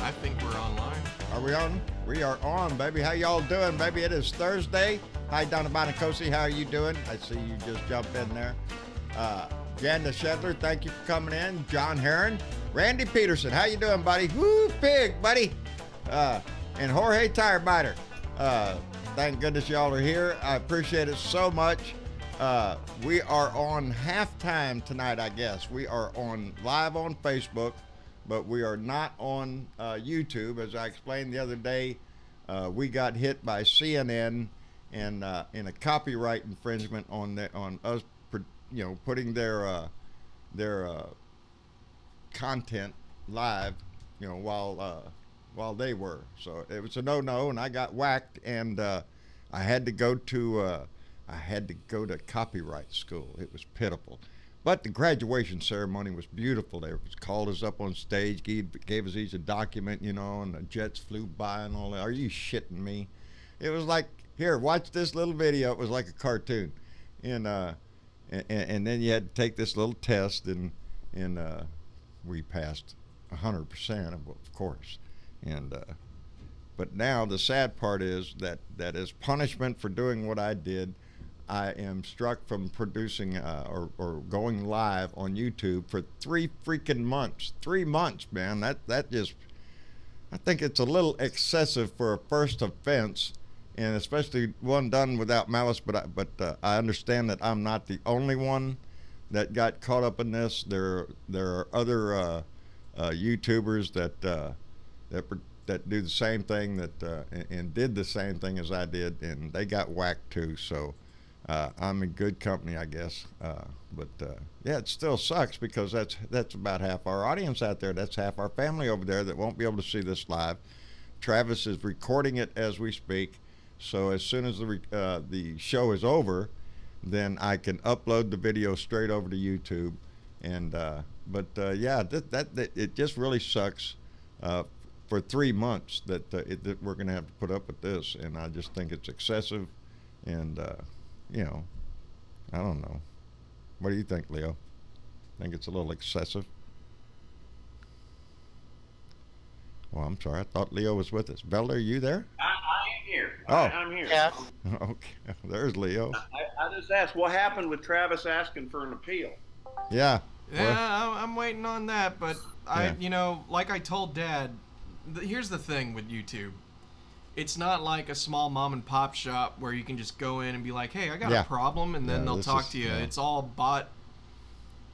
I think we're online. Are we on? We are on, baby. How y'all doing, baby? It is Thursday. Hi, Donna Bonacosi. How are you doing? I see you just jumped in there. Janda Shedler, thank you for coming in. John Heron. Randy Peterson, how you doing, buddy? Woo, pig, buddy. And Jorge Tirebiter. Thank goodness y'all are here. I appreciate it so much. We are on halftime tonight, I guess. We are on live on Facebook, but we are not on YouTube. As I explained the other day, we got hit by CNN and in a copyright infringement on us, putting their content live, while they were. So it was a no-no, and I got whacked, and I had to go to copyright school. It was pitiful. But the graduation ceremony was beautiful. They called us up on stage, gave us each a document, and the jets flew by and all that. Are you shitting me? It was like, here, watch this little video. It was like a cartoon. And then you had to take this little test, and we passed 100%, of course. But now the sad part is that as punishment for doing what I did, I am struck from producing or going live on YouTube for 3 freaking months. 3 months, man. That just, I think it's a little excessive for a first offense, and especially one done without malice. But I understand that I'm not the only one that got caught up in this. There are other YouTubers that do the same thing and did the same thing as I did, and they got whacked too. So I'm in good company, I guess. Yeah, it still sucks because that's about half our audience out there. That's half our family over there that won't be able to see this live. Travis is recording it as we speak, so as soon as the show is over, then I can upload the video straight over to YouTube. And yeah, that it just really sucks for 3 months that we're going to have to put up with this, and I just think it's excessive. And I don't know. What do you think, Leo? Think it's a little excessive? Well, I'm sorry. I thought Leo was with us. Belda, are you there? I am here. Oh. I'm here. Yeah. Okay. There's Leo. I just asked what happened with Travis asking for an appeal. Yeah. Yeah, I'm waiting on that, but Yeah. like I told Dad, here's the thing with YouTube. It's not like a small mom and pop shop where you can just go in and be like, hey, I got a problem, and then they'll talk to you. Yeah. It's all bot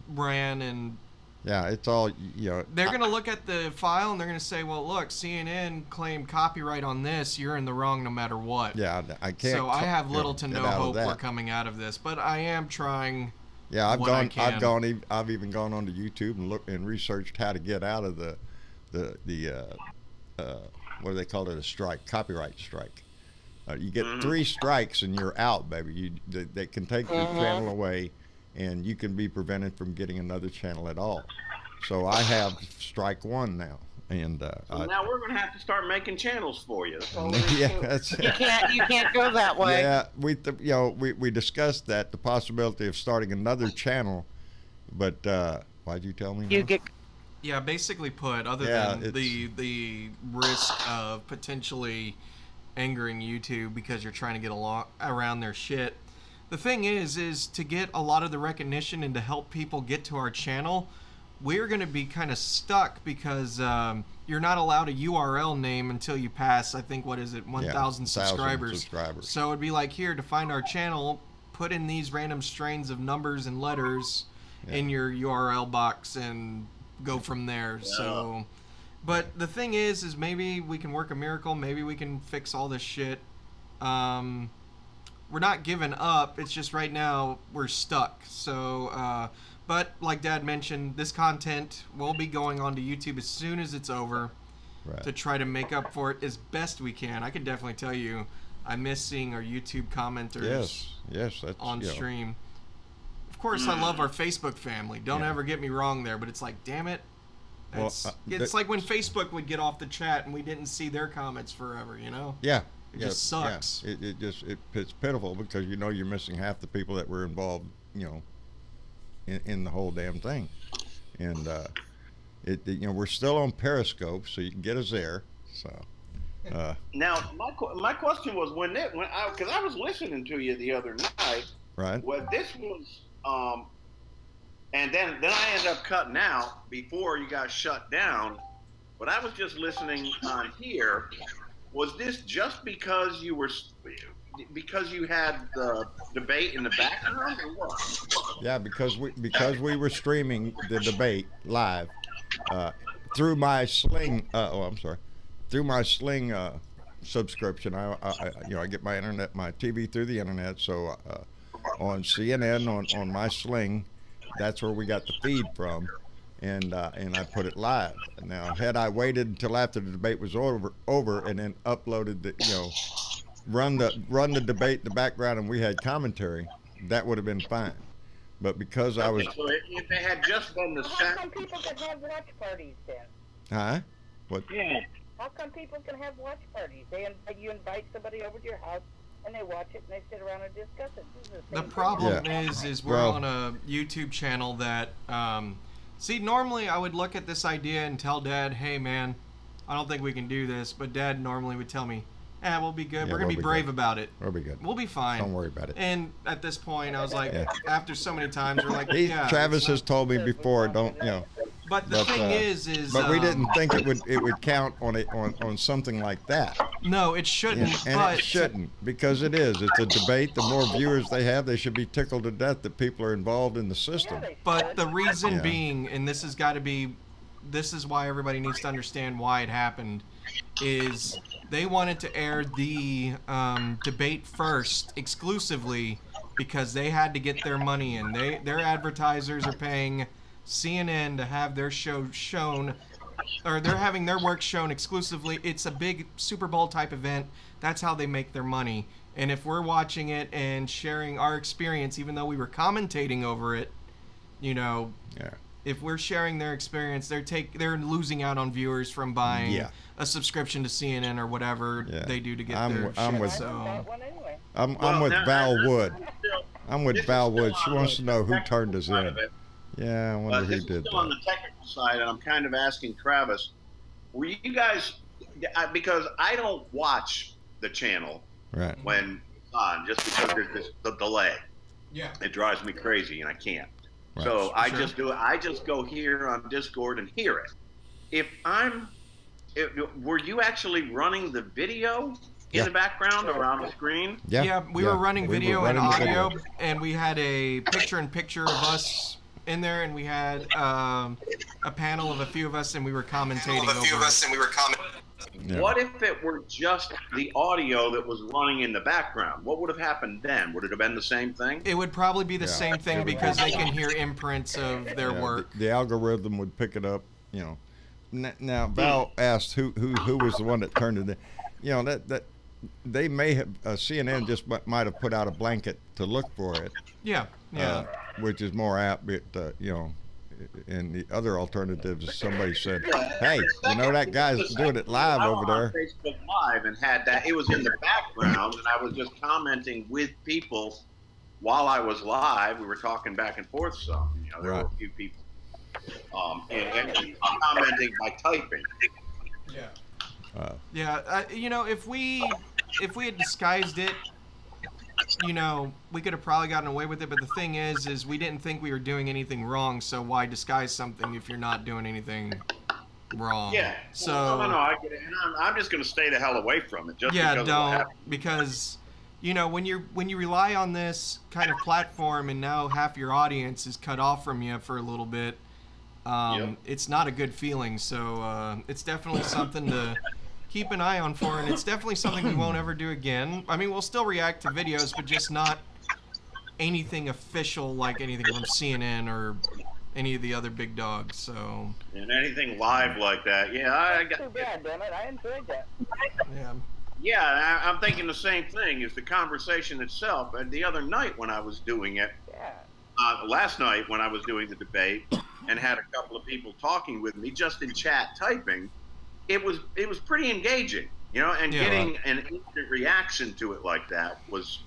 ran, and yeah, it's all, they're going to look at the file and they're going to say, well, look, CNN claimed copyright on this. You're in the wrong no matter what. Yeah, I can't. So I have little to no hope we're coming out of this, but I am trying. Yeah, I've even gone onto YouTube and looked and researched how to get out of the what do they call it, a strike, copyright strike. You get 3 strikes and you're out, baby. They can take your channel away, and you can be prevented from getting another channel at all. So I have strike 1 now, and so now we're going to have to start making channels for you. yeah, that's You can't go that way. Yeah, we discussed that, the possibility of starting another channel, but why'd you tell me? You get. Yeah, basically put, other than the risk of potentially angering YouTube because you're trying to get around their shit. The thing is to get a lot of the recognition and to help people get to our channel, we're going to be kind of stuck because you're not allowed a URL name until you pass, I think, 1,000 subscribers. So it'd be like, here, to find our channel, put in these random strains of numbers and letters in your URL box and go from there. Yeah. So, but the thing is maybe we can work a miracle. Maybe we can fix all this shit. We're not giving up. It's just right now we're stuck. So, but like Dad mentioned, this content will be going onto YouTube as soon as it's over, to try to make up for it as best we can. I can definitely tell you, I miss seeing our YouTube commenters that's on stream. Of course, I love our Facebook family. Don't ever get me wrong there, but it's like, damn it. It's like when Facebook would get off the chat and we didn't see their comments forever, Yeah. It just sucks. Yeah. It's pitiful because you're missing half the people that were involved, in the whole damn thing. And we're still on Periscope, so you can get us there. So. Now, my question was because I was listening to you the other night. Right. Well, this was, and then I ended up cutting out before you got shut down. But I was just listening on here. Was this just because you had the debate in the background, or what? Yeah, because we were streaming the debate live through my Sling. Through my Sling subscription. I get my TV through the internet. So on CNN on my Sling, that's where we got the feed from. And I put it live. Now, had I waited until after the debate was over and then uploaded run the debate in the background and we had commentary, that would have been fine. But because I was, so if they had just done the how come people can have watch parties then? Huh? What? Yeah. How come people can have watch parties? You invite somebody over to your house and they watch it and they sit around and discuss it. The problem is we're on a YouTube channel that. See, normally I would look at this idea and tell Dad, hey, man, I don't think we can do this. But Dad normally would tell me, we'll be good. We're going to be brave about it. We'll be good. We'll be fine. Don't worry about it. And at this point, I was like, after so many times, we're like, Travis has told me before, don't. But the thing is. But we didn't think it would count on something like that. No, it shouldn't. And it shouldn't, because it is. It's a debate. The more viewers they have, they should be tickled to death that people are involved in the system. But the reason being, and this is why everybody needs to understand why it happened, is they wanted to air the debate first exclusively because they had to get their money in. Their advertisers are paying CNN to have their show shown, or they're having their work shown exclusively. It's a big Super Bowl type event. That's how they make their money. And if we're watching it and sharing our experience, even though we were commentating over it, if we're sharing their experience, they're losing out on viewers from buying a subscription to CNN or whatever they do to get their shit. I'm with Val Wood. I'm with Val Wood. She wants to know who turned us in. Yeah, I wonder who did that. On the technical side, and I'm kind of asking Travis, were you guys, because I don't watch the channel when it's on, just because there's the delay. Yeah. It drives me crazy, and I can't. Right. So I just go here on Discord and hear it. Were you actually running the video in the background or on the screen? Yeah, we were running video and audio, and we had a picture-in-picture of us in there, and we had a panel of a few of us, and we were commentating What if it were just the audio that was running in the background? What would have happened then? Would it have been the same thing? It would probably be the same thing because they can hear imprints of their work. The algorithm would pick it up, Now, Val asked who was the one that turned it in. That they may have, CNN just might have put out a blanket to look for it. Yeah. Which is more apt, but and the other alternatives is somebody said, hey, that guy's doing it live over there. Facebook Live and had that. It was in the background, and I was just commenting with people while I was live. We were talking back and forth some. There were a few people. And commenting by typing. If we had disguised it, we could have probably gotten away with it. But the thing is we didn't think we were doing anything wrong. So why disguise something if you're not doing anything wrong? Yeah. So no, I get it. And I'm just going to stay the hell away from it. Because when you rely on this kind of platform and now half your audience is cut off from you for a little bit, it's not a good feeling. So it's definitely something to keep an eye on for, and it's definitely something we won't ever do again. I mean, we'll still react to videos, but just not anything official like anything from CNN or any of the other big dogs. So and anything live like that, I got too bad, damn it. I enjoyed that. Yeah, I'm thinking the same thing. Is the conversation itself. And the other night when I was doing it, last night when I was doing the debate and had a couple of people talking with me just in chat typing. It was pretty engaging, and getting an instant reaction to it like that was,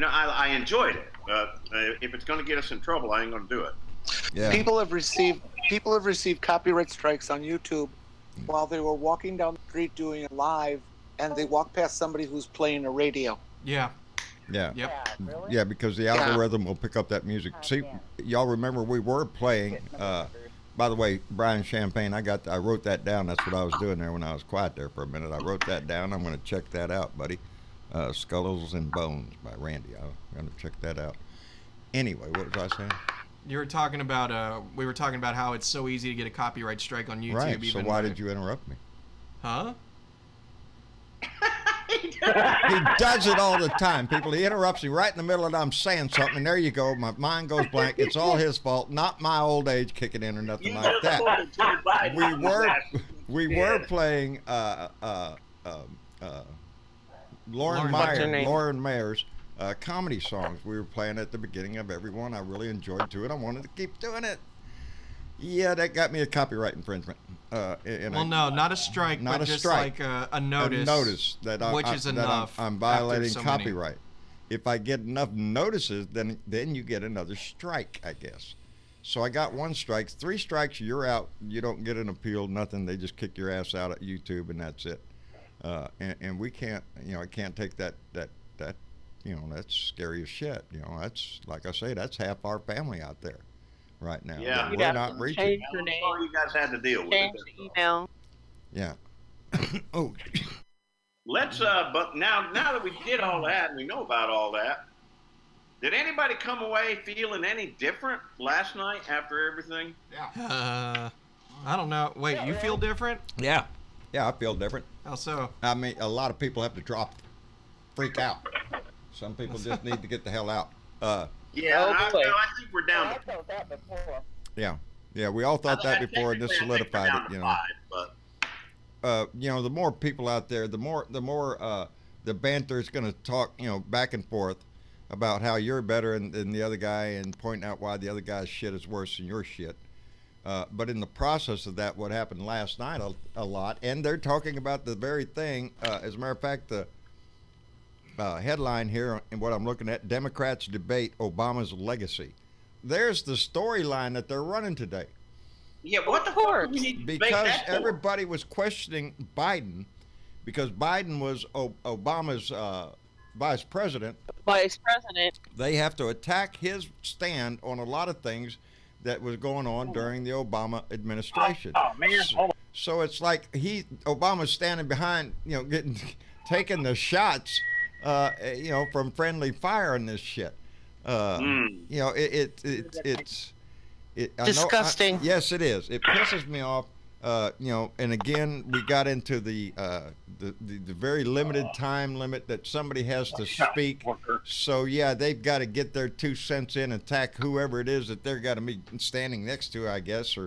I enjoyed it. If it's going to get us in trouble, I ain't going to do it. Yeah. People have received people have received copyright strikes on YouTube while they were walking down the street doing it live, and they walk past somebody who's playing a radio. Yeah. Yeah. Yep. Really? Yeah, because the algorithm will pick up that music. See, y'all remember we were playing. By the way, Brian Champagne, I wrote that down. That's what I was doing there when I was quiet there for a minute. I wrote that down. I'm going to check that out, buddy. Skulls and Bones by Randy. I'm going to check that out. Anyway, what was I saying? You were talking about we were talking about how it's so easy to get a copyright strike on YouTube. Right. So why did you interrupt me? Huh? He does it all the time, people. He interrupts me right in the middle of I'm saying something, and there you go. My mind goes blank. It's all his fault, not my old age kicking in or nothing like that. We were playing Lauren Mayer's comedy songs. We were playing at the beginning of every one. I really enjoyed to it. I wanted to keep doing it. Yeah, that got me a copyright infringement. Well, no, not a strike, but just like a notice. A notice that which is enough. I'm violating copyright. If I get enough notices, then you get another strike, I guess. So I got 1 strike. 3 strikes, you're out. You don't get an appeal, nothing. They just kick your ass out at YouTube, and that's it. And we can't, I can't take that. That's scary as shit. That's, like I say, that's half our family out there right now. Yeah, we're not reaching. Change your name. You guys had to deal with change the email. Yeah. Oh. Let's but now that we did all that and we know about all that, did anybody come away feeling any different last night after everything? Yeah. I don't know. Wait, you feel different? Yeah. Yeah, I feel different. How so? I mean, a lot of people have to freak out. Some people just need to get the hell out. Yeah, I think we're down. I felt that before. Yeah, we all thought that before, and this solidified it. The more people out there, the more the banter is going to talk, back and forth about how you're better than the other guy, and pointing out why the other guy's shit is worse than your shit. But in the process of that, what happened last night a lot, and they're talking about the very thing. As a matter of fact, the headline here and what I'm looking at: Democrats debate Obama's legacy. There's the storyline that they're running today. Yeah, what the fuck do we need to debate because that for? Everybody was questioning Biden, because Biden was Obama's vice president. They have to attack his stand on a lot of things that was going on during the Obama administration. Oh man! So it's like Obama's standing behind, taking the shots, from friendly fire in this shit. It's disgusting. Yes, it is. It pisses me off. And again, we got into the very limited time limit that somebody has to speak. So yeah, they've got to get their 2 cents in, and attack whoever it is that they're got to be standing next to, I guess,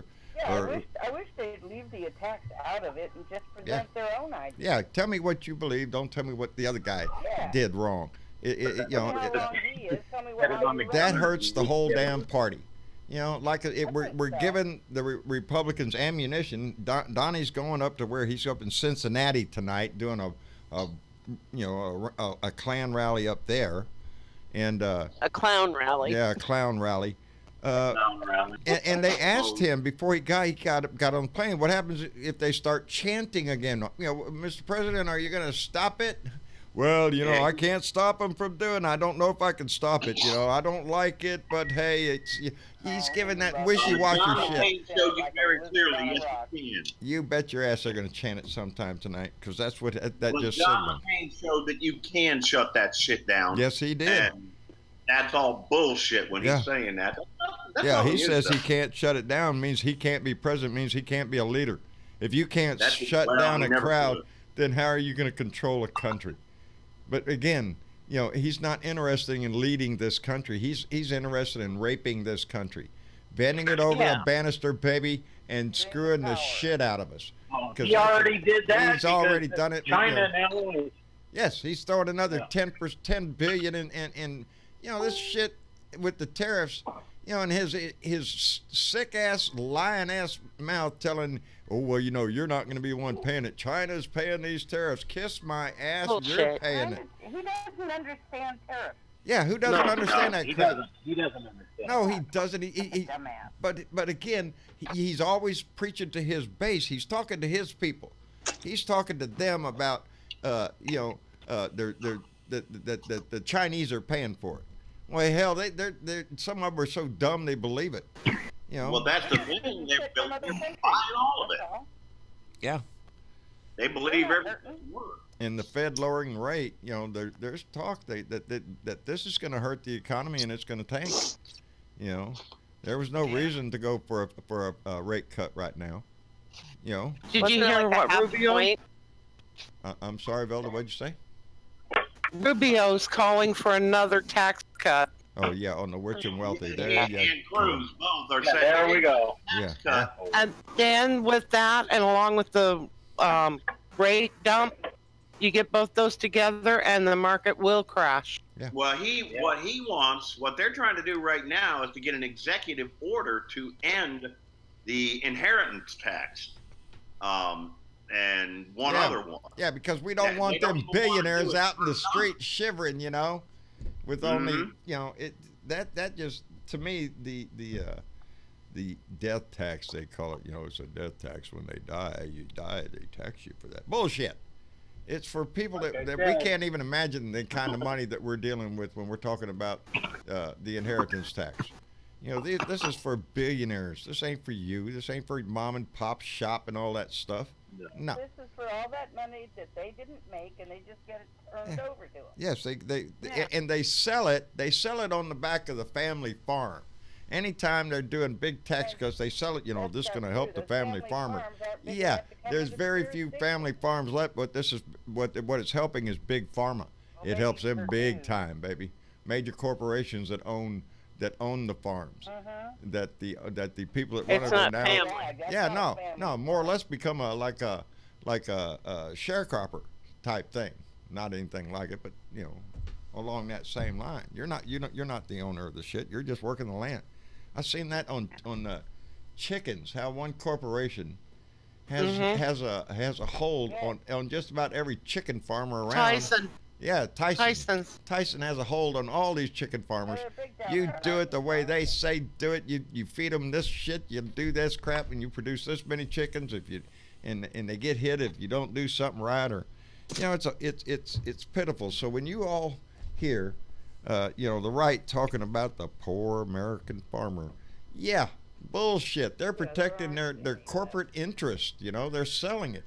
I wish they'd leave the attacks out of it and just present their own ideas. Yeah, tell me what you believe. Don't tell me what the other guy did wrong. That hurts the whole damn party. We're giving the Republicans ammunition. Donnie's going up to where he's up in Cincinnati tonight, doing a Klan rally up there, and a clown rally. Yeah, a clown rally. And they asked him before he got on the plane, what happens if they start chanting again? Mr. President, are you going to stop it? Well, I can't stop them from doing it. I don't know if I can stop it. I don't like it, but hey, he's giving that wishy-washy shit. Showed you very clearly, yes, you can. You bet your ass they're going to chant it sometime tonight, because that's what that just John McCain showed that you can shut that shit down. Yes, he did. And that's all bullshit when he's saying that. That's he says he can't shut it down, means he can't be president, means he can't be a leader. If you can't shut down a crowd, then how are you going to control a country? But again, he's not interested in leading this country. He's interested in raping this country, bending it over a banister, baby, and screwing the shit out of us. He already did that. He's already done it. China now. Yes, he's throwing another $10 billion in this shit with the tariffs. And his sick ass, lying ass mouth telling, oh well, you're not going to be the one paying it. China's paying these tariffs. Kiss my ass, you're paying it. He doesn't understand tariffs. Yeah, who doesn't understand that? He doesn't understand. No, he doesn't. But again, he's always preaching to his base. He's talking to his people. He's talking to them about, the Chinese are paying for it. Well, hell, they're some of them are so dumb they believe it. Well, that's the thing. They're buying all of it. Yeah. They believe every word. And the Fed lowering the rate, there's talk that this is going to hurt the economy and it's going to tank. There was no reason to go for a rate cut right now. Did you hear what Rubio? I'm sorry, Velda. What'd you say? Rubio's calling for another tax cut. Oh yeah, on the rich and wealthy. There, And Cruz both are saying. There we go. Yeah. And then with that, and along with the rate dump, you get both those together, and the market will crash. Yeah. Well, what they're trying to do right now is to get an executive order to end the inheritance tax, and one other one. Yeah, because we don't want them billionaires out in the street shivering, with only, that just, to me, the death tax, they call it, it's a death tax. When they die, they tax you for that. Bullshit. It's for people that we can't even imagine the kind of money that we're dealing with when we're talking about the inheritance tax. This is for billionaires. This ain't for you. This ain't for mom and pop shop and all that stuff. No. This is for all that money that they didn't make, and they just get it turned over to them. Yes, and they sell it. They sell it on the back of the family farm. Anytime they're doing big tax cuts, they sell it. This is going to help the family farmer. Yeah, there's very few family farms left, but this is what it's helping is big pharma. It helps them big time, baby. Major corporations that own the farms. That the people that run it now. Family. Yeah, no, more or less become like a sharecropper type thing. Not anything like it, but along that same line. You're not the owner of the shit. You're just working the land. I've seen that on chickens. How one corporation has a hold on just about every chicken farmer around. Tyson. Yeah, Tyson has a hold on all these chicken farmers. You do it the way they say do it. You feed them this shit. You do this crap, and you produce this many chickens. And they get hit if you don't do something right, or it's pitiful. So when you all hear the right talking about the poor American farmer, yeah, bullshit. They're protecting their corporate interest. They're selling it.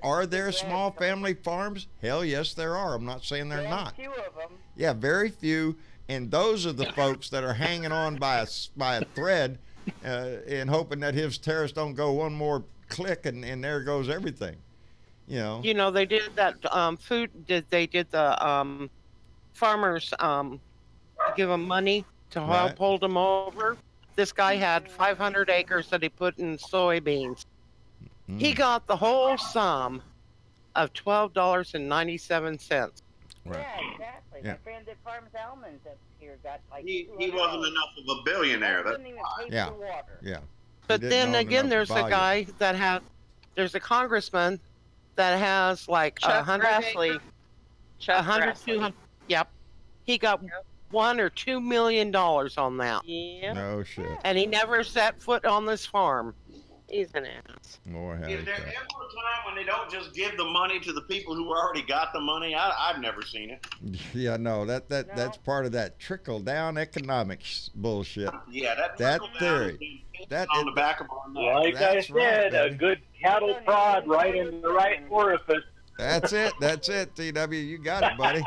Are there small family farms? Hell yes, there are. I'm not saying they're not. Few of them. Yeah, very few. And those are the folks that are hanging on by a thread and hoping that his tariffs don't go one more click and there goes everything. They did that they did the farmers give them money to help hold them over. This guy had 500 acres that he put in soybeans. He got the whole sum of $12.97. Right. Yeah, exactly. My friend that farms almonds up here got like He wasn't enough of a billionaire. That's yeah. Water. Yeah. But then again, there's a guy there's a congressman that has like Chuck 100 acres. 100, 200. Yep. He got $1 or $2 million on that. Yeah. No shit. And he never set foot on this farm. He's an ass. Is there ever a time when they don't just give the money to the people who already got the money? I've never seen it. Yeah, no, that's part of that trickle down economics bullshit. Yeah, that theory. That on the back of our neck. Like I said, a good cattle prod right in the right orifice. That's it, TW. You got it, buddy.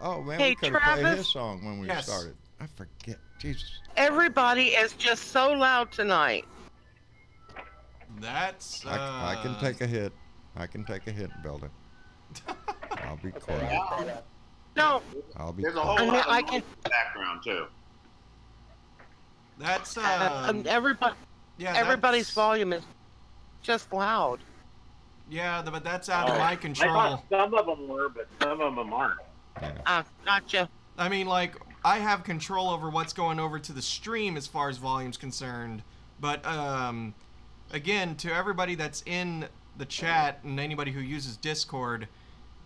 Oh man, Hey, we could have played Travis? his song when we started. I forget. Jesus. Everybody is just so loud tonight. That's. I can take a hit. I can take a hit, Belden. I'll be quiet. No. I'll be There's a quiet. whole lot I of can- background too. That's. Everybody's volume is just loud. Yeah, but that's out of my I control. thought some of them were, but some of them aren't. Gotcha. I mean, like, I have control over what's going over to the stream as far as volume's concerned. But, again, to everybody that's in the chat and anybody who uses Discord,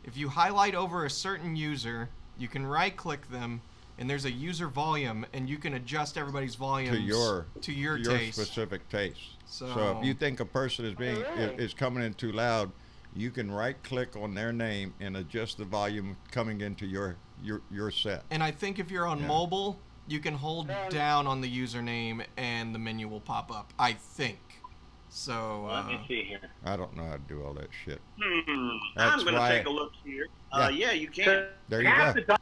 if you highlight over a certain user, you can right-click them, and there's a user volume, and you can adjust everybody's volume to your taste. Specific taste. So if you think a person is coming in too loud, you can right-click on their name and adjust the volume coming into your set. And I think if you're on mobile, you can hold down on the username and the menu will pop up. I think. So let me see here. I don't know how to do all that shit. I'm going to take a look here. Yeah, you can. There you go.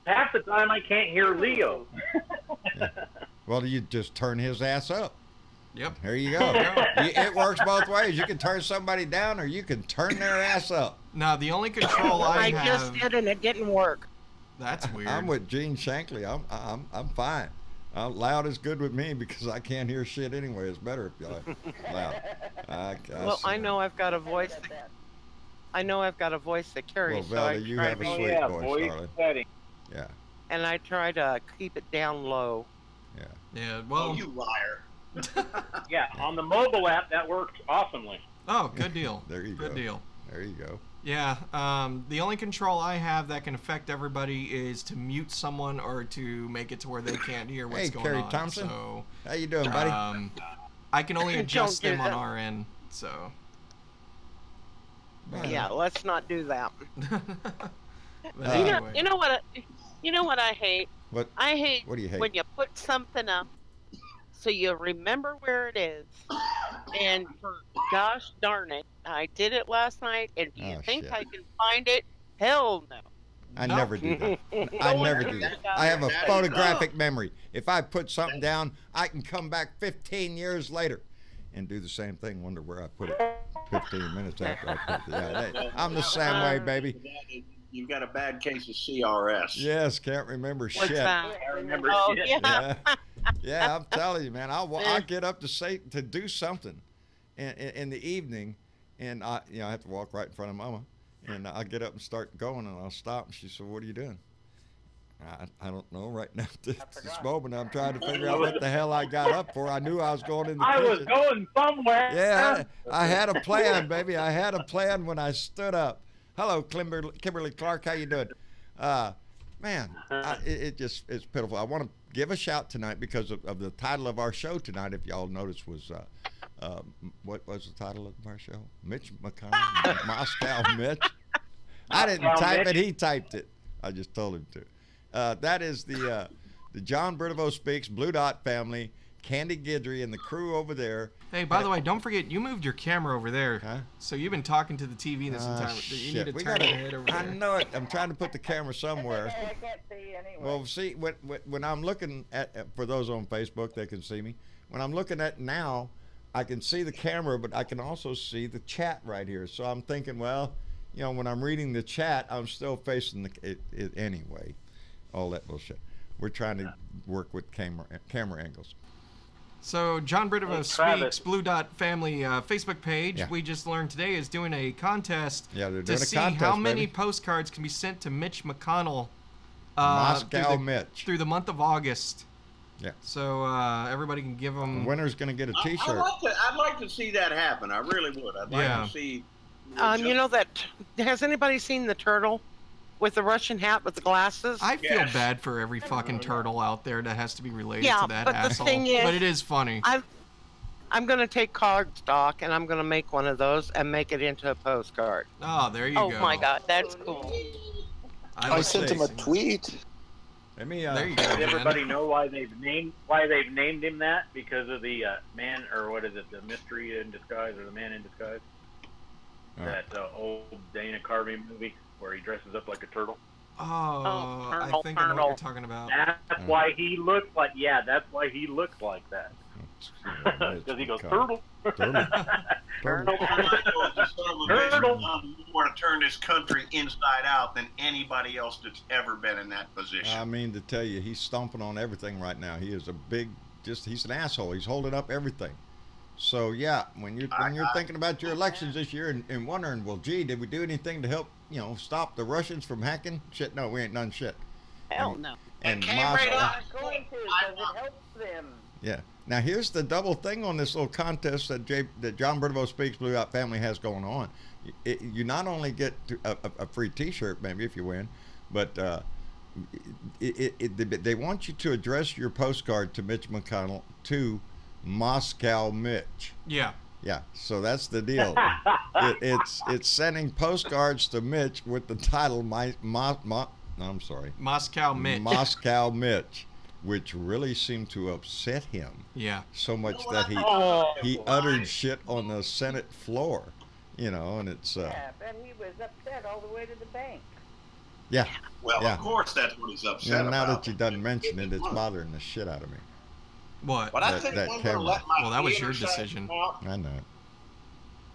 Half the time I can't hear Leo. Yeah. Well, you just turn his ass up. Yep. There you go. It works both ways. You can turn somebody down or you can turn their ass up. Now, the only control I have... I just did and it didn't work. That's weird. I'm with Gene Shankly. I'm fine. Loud is good with me because I can't hear shit anyway. It's better if you're loud. I know I've got a voice. I know I've got a voice that carries. Well, Velda, you have a sweet voice, darling. Setting. Yeah. And I try to keep it down low. Yeah. Yeah. Well, you liar. Yeah, on the mobile app that works awesomely. Oh, good deal. There you go. Good deal. There you go. Yeah, the only control I have that can affect everybody is to mute someone or to make it to where they can't hear what's going Kerry on. Thompson. So, how you doing, buddy? I can only adjust them on our end. So. Yeah, let's not do that. Anyway. You know what? You know what I hate? What? I hate, what do you hate? when you put something up so you remember where it is. And for gosh darn it, I did it last night. And do you think I can find it? Hell no. I never do that. I never do that. I have a photographic memory. If I put something down, I can come back 15 years later and do the same thing. Wonder where I put it 15 minutes after I put it. Yeah, I'm the same way, baby. You've got a bad case of CRS. Yes, can't remember What's shit. that? I remember shit. Yeah. Yeah, I'm telling you, man. I get up to do something in the evening, and I have to walk right in front of Mama, and I get up and start going, and I'll stop, and she said, "What are you doing?" I don't know right now. This moment, I'm trying to figure out what the hell I got up for. I knew I was going in the kitchen. I was going somewhere. Yeah, I had a plan, baby. I had a plan when I stood up. Hello, Kimberly Clark. How you doing? Man, it's pitiful. I want to give a shout tonight because of the title of our show tonight. If y'all noticed, was what was the title of our show? Mitch McConnell, Moscow Mitch. I didn't type it; he typed it. I just told him to. That is the John Bertavo Speaks Blue Dot family, Candy Guidry, and the crew over there. Hey, by the way, don't forget you moved your camera over there. Huh? So you've been talking to the TV this entire. You need to turn your head over there. I know it. I'm trying to put the camera somewhere. I can't see anyway. Well, see, when I'm looking at, for those on Facebook, they can see me. When I'm looking at now, I can see the camera, but I can also see the chat right here. So I'm thinking, well, when I'm reading the chat, I'm still facing it anyway. All that bullshit. We're trying to work with camera angles. So John Bertavo Speaks Blue Dot Family Facebook page, we just learned today, is doing a contest to see how many postcards can be sent to Mitch McConnell Moscow Mitch through the month of August. Yeah. So everybody can give them. The winner's going to get a T-shirt. I'd like to see that happen. I really would. I'd like to see. You know that? Has anybody seen the turtle with the Russian hat with the glasses? I feel bad for every fucking turtle out there that has to be related to that but asshole. The thing is, but it is funny. I'm going to take cardstock and I'm going to make one of those and make it into a postcard. Oh, there you go. Oh my God, that's cool. I sent him a tweet. Let me. There you go. Does everybody know why they've named him that? Because of the man, or what is it? The mystery in disguise, or the man in disguise? That old Dana Carvey movie where he dresses up like a turtle. Oh, I think I know what you're talking about. That's why he looks like. Yeah, that's why he looks like that. Because he goes turtle. Turtle. Want to turn this country inside out than anybody else that's ever been in that position. I mean to tell you, he's stomping on everything right now. He is he's an asshole. He's holding up everything. So yeah, when you're thinking about your elections this year and wondering, well, gee, did we do anything to help stop the Russians from hacking? Shit, no, we ain't done shit. Hell no. And Moscow. Going to, because it helps them. Yeah. Now here's the double thing on this little contest that John Bertavo Speaks Blue Dot family has going on. You not only get a free T-shirt maybe if you win, but they want you to address your postcard to Mitch McConnell to Moscow Mitch. Yeah. Yeah, so that's the deal. It's sending postcards to Mitch with the title Moscow Mitch. Moscow Mitch, which really seemed to upset him. Yeah. So much that he uttered shit on the Senate floor, and it's. Yeah, but he was upset all the way to the bank. Yeah. Well, yeah. Of course that's what he's upset now, about. Now that you done mention it, it's bothering the shit out of me. What? But I think that I'm camera. gonna let my Well, that was your theater side decision. come out. I know.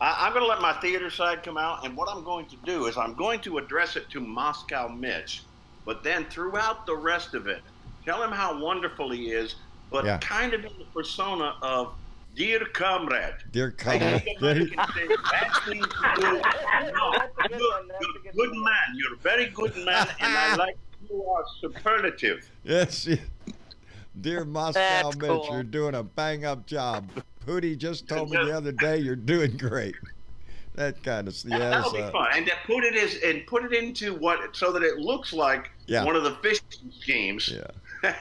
I'm going to let my theater side come out, and what I'm going to do is I'm going to address it to Moscow Mitch, but then throughout the rest of it, tell him how wonderful he is, but kind of in the persona of dear comrade. Dear comrade. You're a good man. You're a very good man, and I like you are superlative. Yes. Dear Moscow That's Mitch, cool. you're doing a bang-up job. Pootie just told me the other day you're doing great. That kind of that'll be fun, and to put it into what so that it looks like one of the fishing schemes. Yeah.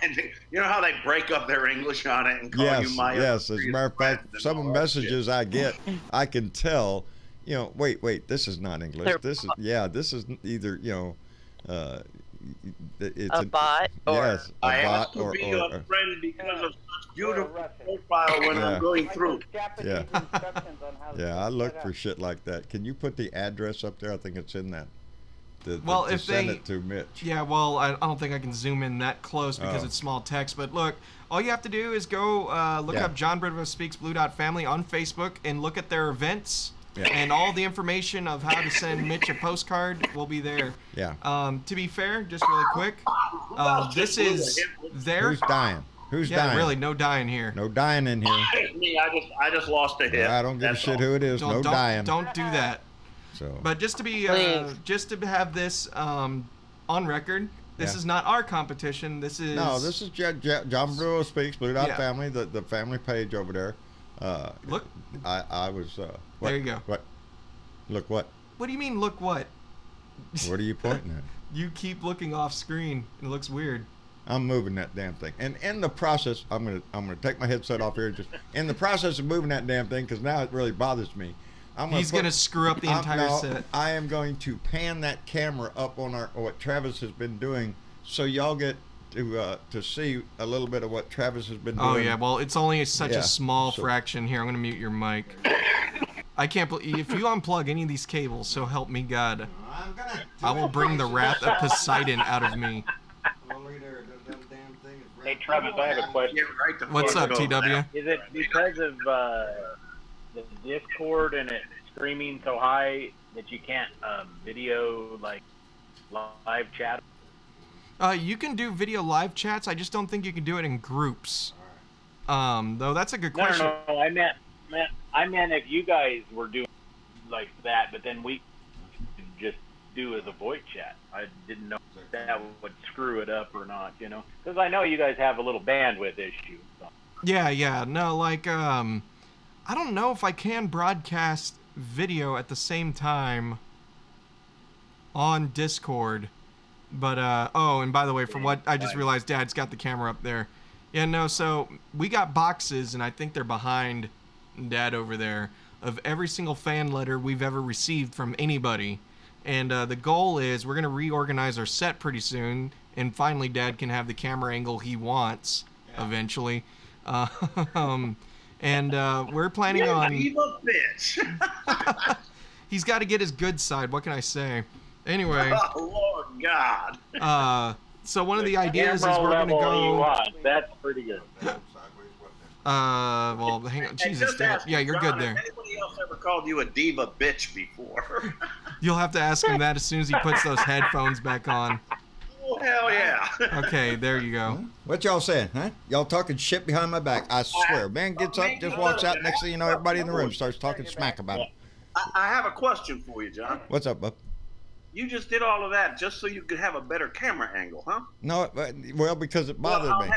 And you know how they break up their English on it and call you my As a matter of fact, some of the messages I get, I can tell. Wait, this is not English. This is either it's a bot or yes, a I bot asked to be or your friend because of such beautiful profile when I'm going through. Yeah. I look for shit like that. Can you put the address up there? I think it's in that. If send it to Mitch. Yeah, well, I don't think I can zoom in that close because it's small text. But look, all you have to do is go look up John Bridwell Speaks Blue Dot Family on Facebook and look at their events. Yeah. And all the information of how to send Mitch a postcard will be there. Yeah. To be fair, just really quick, this is their. Who's dying? Who's dying? Yeah, really, no dying here. No dying in here. Me, I just lost a hip. I don't give a shit who it is. No dying. Don't do that. So. But just to be, just to have this on record, this is not our competition. This is. No, this is John Brewer Speaks Blue Dot Family, the family page over there. Look. I was. There you go. What? Look what? What do you mean? Look what? What are you pointing at? You keep looking off screen. It looks weird. I'm moving that damn thing, and in the process, I'm gonna take my headset off here. Just in the process of moving that damn thing, because now it really bothers me. He's gonna screw up the entire set. I am going to pan that camera up on what Travis has been doing, so y'all get to see a little bit of what Travis has been doing. Oh yeah, well it's only such a small fraction here. I'm gonna mute your mic. I can't believe if you unplug any of these cables, so help me God, I will bring the wrath of Poseidon out of me. Hey Travis, I have a question. What's up, TW? Is it because of the Discord and it screaming so high that you can't video like live chat? You can do video live chats. I just don't think you can do it in groups. Though that's a good question. No, I meant if you guys were doing like that, but then we could just do as a voice chat. I didn't know if that would screw it up or not, because I know you guys have a little bandwidth issue. So. Yeah. No, like, I don't know if I can broadcast video at the same time on Discord. But, and by the way, for what I just realized, Dad's got the camera up there. Yeah, no, so we got boxes, and I think they're behind Dad over there, of every single fan letter we've ever received from anybody. And the goal is we're going to reorganize our set pretty soon, and finally Dad can have the camera angle he wants eventually. And we're planning on... He's got to get his good side. What can I say? Anyway. Oh, Lord God. So one of the ideas is we're going to go... That's pretty good. Well, hang on. Jesus, Dad. Yeah, you're good there. Has anybody else ever called you a diva bitch before? You'll have to ask him that as soon as he puts those headphones back on. Oh, hell yeah. Okay, there you go. What y'all saying, huh? Y'all talking shit behind my back. I swear. Man gets up, just walks out. Next thing you know, everybody in the room starts talking smack about it. I have a question for you, John. What's up, bub? You just did all of that just so you could have a better camera angle, huh? No, well, because it bothered me.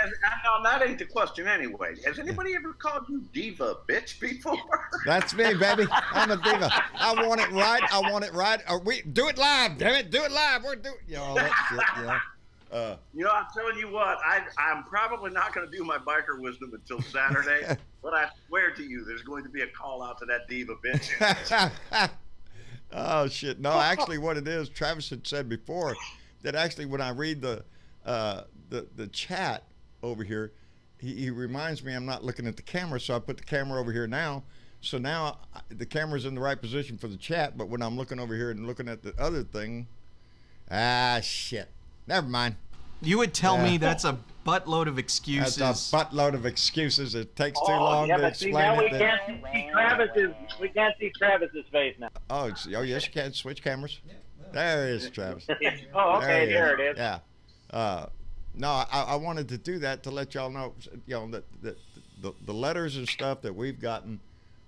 No, that ain't the question anyway. Has anybody ever called you diva bitch before? That's me, baby. I'm a diva. I want it right. Or we do it live. Damn it, do it live. We're doing all that shit. Yeah. I'm telling you what, I'm probably not going to do my biker wisdom until Saturday, but I swear to you, there's going to be a call out to that diva bitch. Oh shit! No, actually, what it is, Travis had said before that actually when I read the chat over here, he reminds me I'm not looking at the camera, so I put the camera over here now. So now the camera's in the right position for the chat, but when I'm looking over here and looking at the other thing, shit. Never mind. You would tell me that's a buttload of excuses. That's a buttload of excuses. It takes too long to explain now it. We can't see Travis's face now. Oh, yes, you can. Switch cameras. There is Travis. Oh, okay, there it is. Yeah. No, I wanted to do that to let y'all know, that the letters and stuff that we've gotten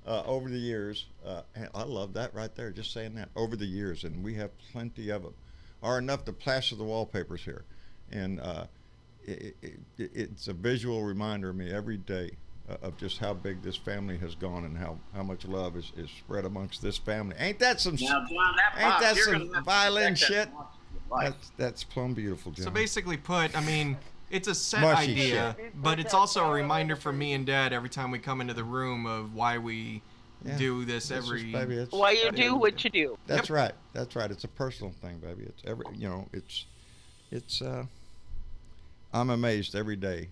over the years. I love that right there, just saying that, over the years, and we have plenty of them, are enough to plaster the wallpapers here. And it's a visual reminder of me every day of just how big this family has gone and how much love is spread amongst this family. Ain't that some violin shit? That's plumb beautiful, John. So basically put, I mean, it's a set Mushy idea, but it's also a reminder for me and Dad every time we come into the room of why we do this every... Why you do what you do. That's right. That's right. It's a personal thing, baby. It's every, it's I'm amazed every day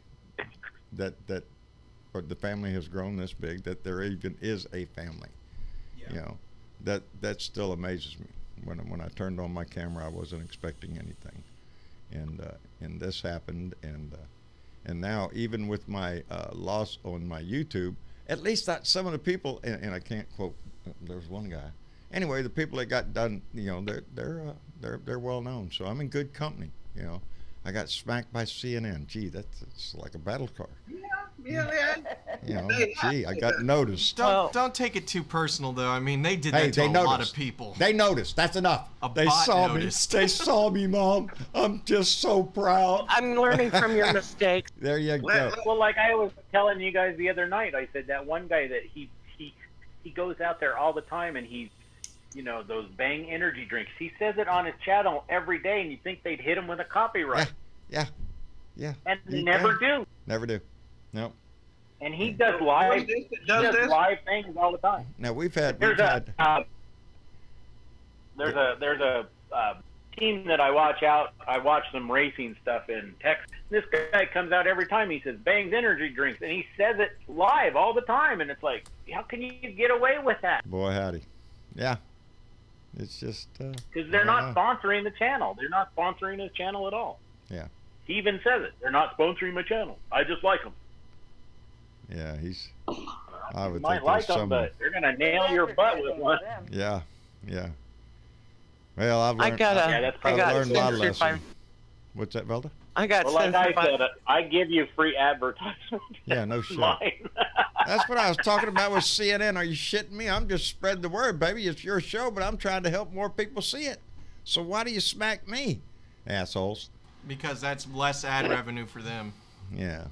that the family has grown this big, that there even is a family. That still amazes me. When I turned on my camera, I wasn't expecting anything, and this happened, and now even with my loss on my YouTube, at least some of the people, and I can't quote. There's one guy. Anyway, the people that got done, they're well known, so I'm in good company. I got smacked by CNN. Gee, it's like a battle car. Yeah. Gee, I got noticed. Don't take it too personal, though. I mean, they did that to a lot of people. They noticed. That's enough. They saw noticed. me. They saw me, Mom. I'm just so proud. I'm learning from your mistakes. There you go. Well, like I was telling you guys the other night, I said that one guy that he goes out there all the time and he's, those Bang energy drinks. He says it on his channel every day, and you think they'd hit him with a copyright. Yeah. And they never do. Never do. No. And he does live things all the time. Now we've had. There's a team that I watch out. I watch some racing stuff in Texas. This guy comes out every time. He says Bang's energy drinks, and he says it live all the time. And it's like, how can you get away with that? Boy, howdy. Yeah. It's just because they're not sponsoring the channel. They're not sponsoring his channel at all. Yeah. He even says it. They're not sponsoring my channel. I just like them. Yeah, I would you might think like there's them, but they're gonna nail your butt with one. Yeah. Well, I've learned. I learned my lesson. What's that, Velda? I got like I said, I give you free advertisement. Yeah, no shit. That's what I was talking about with CNN. Are you shitting me? I'm just spreading the word, baby. It's your show, but I'm trying to help more people see it. So why do you smack me, assholes? Because that's less ad revenue for them. Yeah.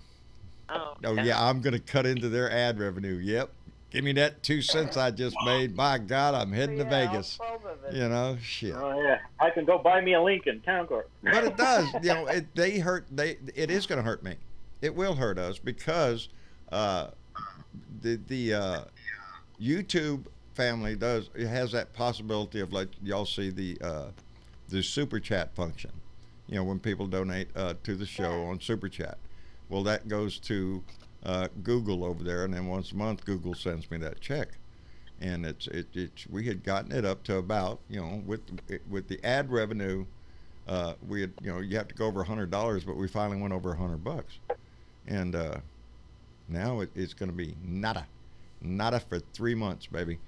Oh, yeah, I'm going to cut into their ad revenue. Yep. Give me that 2 cents I just made. By God, I'm heading to Vegas. Shit. Oh, yeah. I can go buy me a Lincoln Town Car. But it does. It is going to hurt me. It will hurt us because the YouTube family has that possibility of, like, y'all see the super chat function. When people donate to the show on super chat. Well, that goes to Google over there, and then once a month Google sends me that check, and we had gotten it up to about, with the ad revenue, we had, you have to go over $100, but we finally went over $100, and now it's going to be nada for 3 months, baby.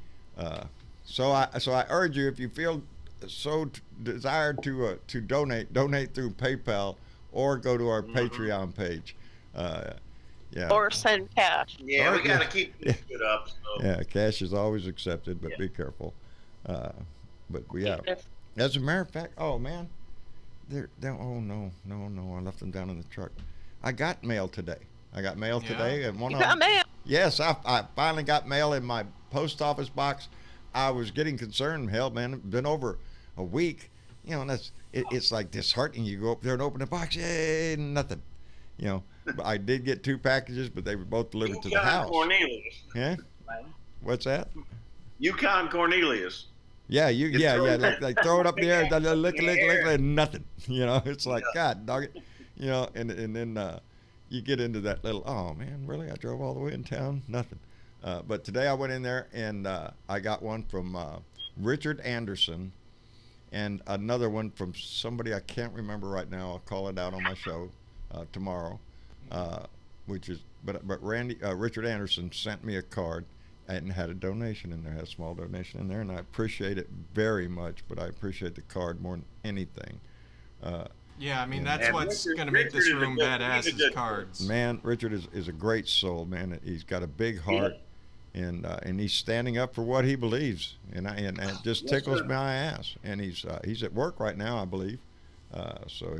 So I urge you, if you feel so desired to donate through PayPal or go to our Patreon page. Yeah. Or send cash. Yeah, we got to keep this shit up. So. Yeah, cash is always accepted, but be careful. But as a matter of fact, oh man, oh no, I left them down in the truck. I got mail today. Today, and one of them. Mail. Yes, I finally got mail in my post office box. I was getting concerned. Hell, man, it's been over a week, You know, and it's like disheartening. You go up there and open the box, yay, nothing. You know, but I did get 2 packages, but they were both delivered to the house. Cornelius. Yeah. What's that? Yukon Cornelius. Yeah, like throw it up in the air, lick, nothing. You know, it's like, God dog it. You know, and then you get into that little, oh man, really? I drove all the way in town, nothing. But today I went in there and I got one from Richard Anderson and another one from somebody I can't remember right now. I'll call it out on my show tomorrow. Which is, but Richard Anderson sent me a card and had a donation in there, had a small donation in there, and I appreciate it very much. But I appreciate the card more than anything. Yeah, I mean, that's what's going to make this room badass is cards. Man, Richard is a great soul, man. He's got a big heart, and he's standing up for what he believes, and it just tickles my ass. And he's at work right now, I believe. So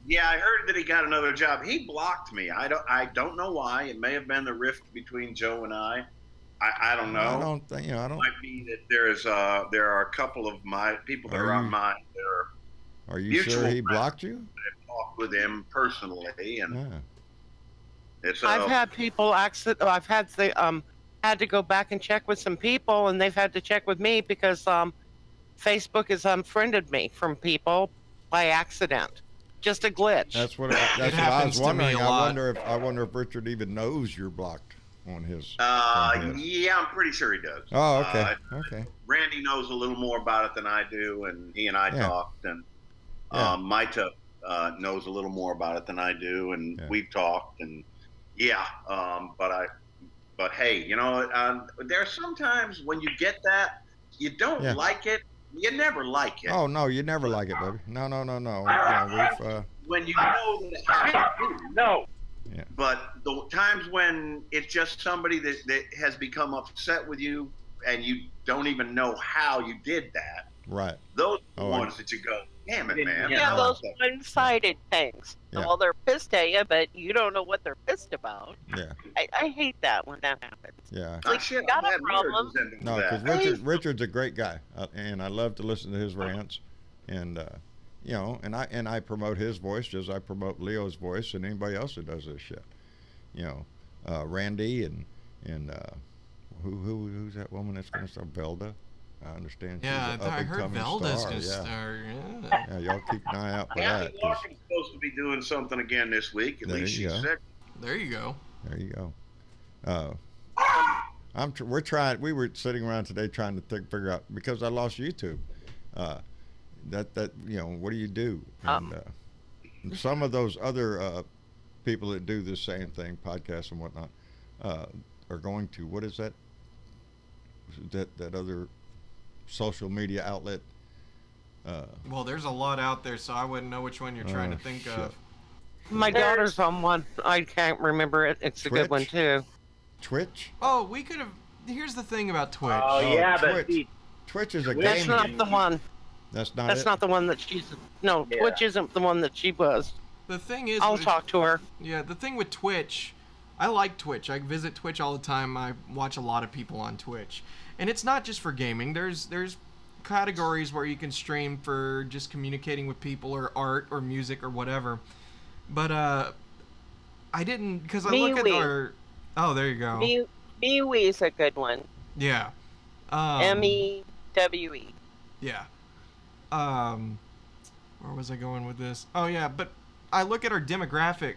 yeah, I heard that he got another job. He blocked me. I don't know why. It may have been the rift between Joe and I. I don't know. I don't think, It might be that there are a couple of my people that are on mine that are. Are you sure he blocked you? I've talked with him personally, and it's. I've had people I've had to go back and check with some people, and they've had to check with me because Facebook has unfriended me from people by accident. Just a glitch. That's what I was wondering. I wonder if Richard even knows you're blocked on his. Yeah, I'm pretty sure he does. Oh, okay. Okay. Randy knows a little more about it than I do, and he and I talked, and Maita knows a little more about it than I do, and we've talked, and but hey, there are sometimes when you get that, you don't like it. You never like it. Oh no, you never like it, baby. No. When you know that no. Yeah. But the times when it's just somebody that has become upset with you and you don't even know how you did that. Right. Those are the ones that you go, damn it, man. Yeah, those one-sided things. Yeah. Well, they're pissed at you, but you don't know what they're pissed about. Yeah. I hate that when that happens. Yeah. Like, shit, got a problem. No, because Richard's a great guy, and I love to listen to his rants, and and I promote his voice just as I promote Leo's voice and anybody else who does this shit. Randy and who's that woman that's going to start? Velda. I understand. Yeah, I heard Velda's going to start. Yeah, y'all keep an eye out for that. Larkin's supposed to be doing something again this week. At least she's sick. There you go. There you go. We're trying. We were sitting around today trying to figure out, because I lost YouTube. What do you do? And some of those other people that do this same thing, podcasts and whatnot, are going to, what is that? That other social media outlet? Well, there's a lot out there, so I wouldn't know which one you're trying to think of. My daughter's on one. I can't remember it. It's a good one too. Twitch? Oh, we could have. Here's the thing about Twitch. Oh yeah, Twitch. but Twitch is a game. That's not the one. That's not. That's not the one that she's. No, Twitch isn't the one that she was. The thing is, I'll talk to her. Yeah, the thing with Twitch, I like Twitch. I visit Twitch all the time. I watch a lot of people on Twitch, and it's not just for gaming. There's categories where you can stream for just communicating with people or art or music or whatever. But I didn't, because I look at our. Oh, there you go. MeWe's a good one. Yeah. MEWE. Yeah. Where was I going with this? Oh yeah, but I look at our demographic,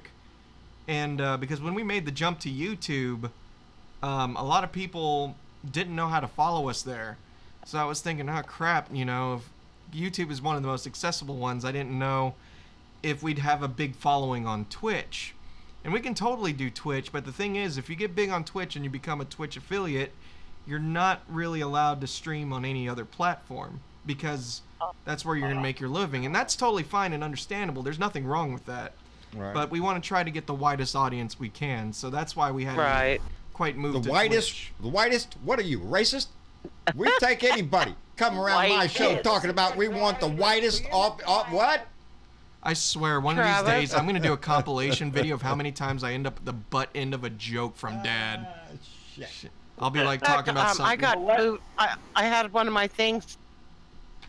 and because when we made the jump to YouTube, a lot of people didn't know how to follow us there. So I was thinking, oh crap, if YouTube is one of the most accessible ones, I didn't know if we'd have a big following on Twitch. And we can totally do Twitch, but the thing is, if you get big on Twitch and you become a Twitch affiliate, you're not really allowed to stream on any other platform, because that's where you're going to make your living. And that's totally fine and understandable. There's nothing wrong with that. Right. But we want to try to get the widest audience we can. So that's why we had to quite move to Twitch. The widest? What are you, racist? We take anybody. Come around my show talking about we want the widest off what? I swear, one of these days, I'm going to do a compilation video of how many times I end up at the butt end of a joke from Dad. Shit. I'll be like talking about something. I had one of my things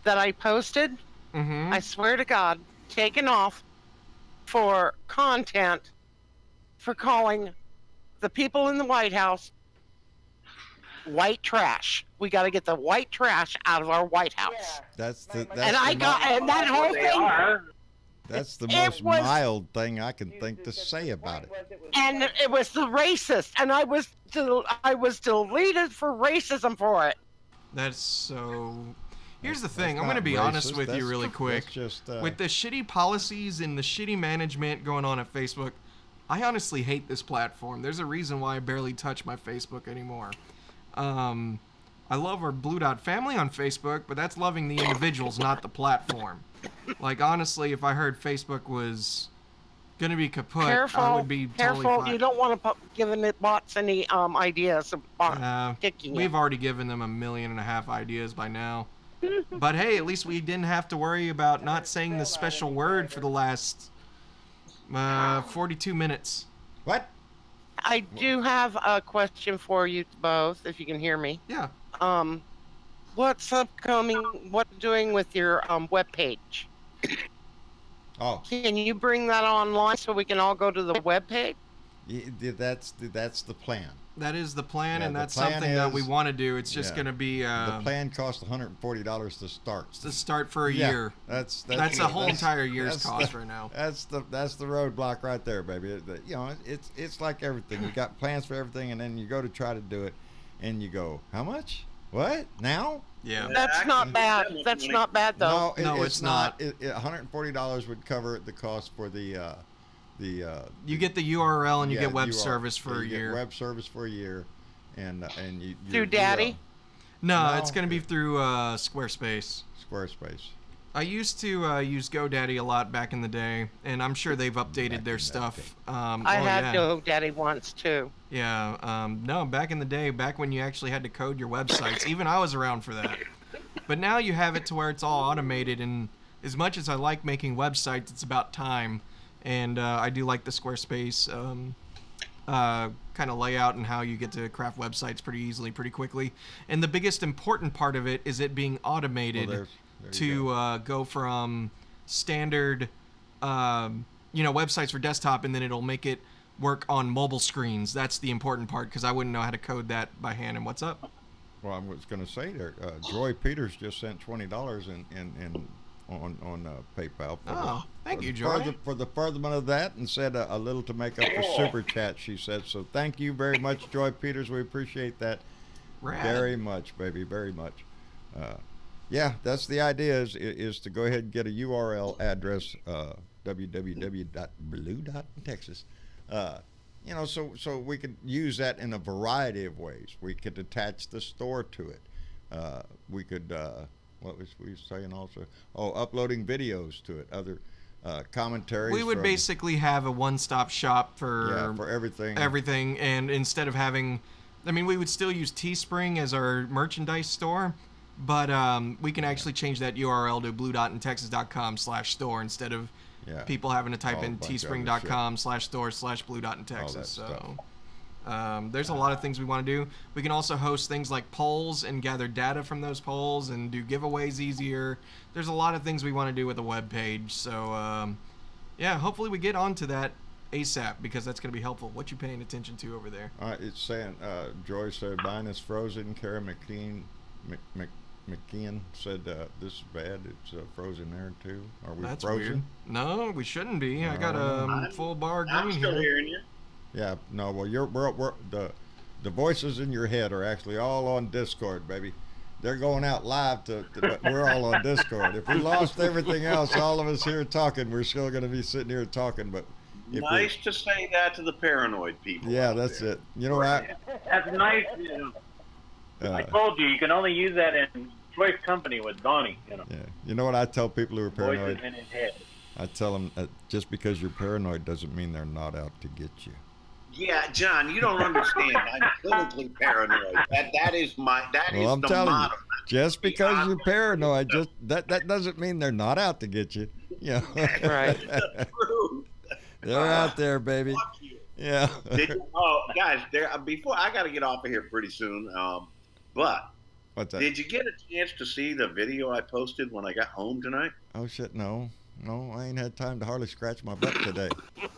that I posted, I swear to God, taken off for content for calling the people in the White House white trash. We got to get the white trash out of our White House. Yeah. That's the that whole thing. That's the most mild thing I can think to say about it. And it was the racist, and I was deleted for racism for it. That's so. Here's the thing. I'm going to be honest with you really quick. With the shitty policies and the shitty management going on at Facebook, I honestly hate this platform. There's a reason why I barely touch my Facebook anymore. I love our Blue Dot family on Facebook, but that's loving the individuals, not the platform. Like, honestly, if I heard Facebook was going to be kaput, I would be totally fine. You don't want to give the bots any ideas about kicking We've already given them 1.5 million ideas by now. But hey, at least we didn't have to worry about not saying the special word for the last 42 minutes. What? I do have a question for you both, if you can hear me. Yeah. What's upcoming? What doing with your webpage? Oh. Can you bring that online so we can all go to the webpage? Yeah, that's the plan. That is the plan, and that's something that we want to do. It's just going to be... the plan costs $140 to start. To start for a year. That's a whole entire year's cost right now. That's the roadblock right there, baby. You know, it's like everything. You got plans for everything, and then you go to try to do it, and you go, how much? What? Now? Yeah. That's not bad. That's not bad, though. No, it's not. $140 would cover the cost for the you get the URL and you get web service for a year. Web service for a year, and you through Daddy. No, it's going to be through Squarespace. Squarespace. I used to use GoDaddy a lot back in the day, and I'm sure they've updated their stuff. I had GoDaddy once too. Yeah. No, back in the day, back when you actually had to code your websites, even I was around for that. But now you have it to where it's all automated, and as much as I like making websites, it's about time. And I do like the Squarespace kind of layout and how you get to craft websites pretty easily, pretty quickly. And the biggest important part of it is it being automated there go from standard, websites for desktop, and then it'll make it work on mobile screens. That's the important part, because I wouldn't know how to code that by hand. And what's up? Well, I was going to say there, Joy Peters just sent $20 on PayPal. Thank you, Joy. For the furtherment of that, and said a little to make up for super chat, she said. So thank you very much, Joy Peters. We appreciate that very much, baby, very much. Yeah, that's the idea is to go ahead and get a URL address, www.blue.texas. So we could use that in a variety of ways. We could attach the store to it. We could... what was we saying also? Oh, uploading videos to it, other commentaries. We would basically have a one-stop shop for everything. Everything, and instead of having, we would still use Teespring as our merchandise store, but we can actually change that URL to blue.intexas.com/store instead of people having to type in teespring.com/store/blue.intexas. So. There's a lot of things we want to do. We can also host things like polls and gather data from those polls and do giveaways easier. There's a lot of things we want to do with the web page. So, hopefully we get onto that ASAP, because that's going to be helpful. What you paying attention to over there? It's saying, Joy said mine is frozen. Kara McKeon said this is bad. It's frozen there too. Are we that's frozen? Weird. No, we shouldn't be. I got a full bar green I'm still hearing you. Yeah, no, well, we're the voices in your head are actually all on Discord, baby. They're going out live but we're all on Discord. If we lost everything else, all of us here talking, we're still going to be sitting here talking. But nice to say that to the paranoid people. Yeah, that's it. You know what? That's nice. I told you can only use that in choice company with Donnie. Yeah. You know what I tell people who are paranoid? Voices in his head. I tell them just because you're paranoid doesn't mean they're not out to get you. Yeah, John, you don't understand. I'm clinically paranoid. That is the motto. Just because you're paranoid, that doesn't mean they're not out to get you. Yeah. Right. They're out there, baby. Yeah. Guys, before I got to get off of here pretty soon, but What's that? Did you get a chance to see the video I posted when I got home tonight? Oh shit, no, I ain't had time to hardly scratch my butt today.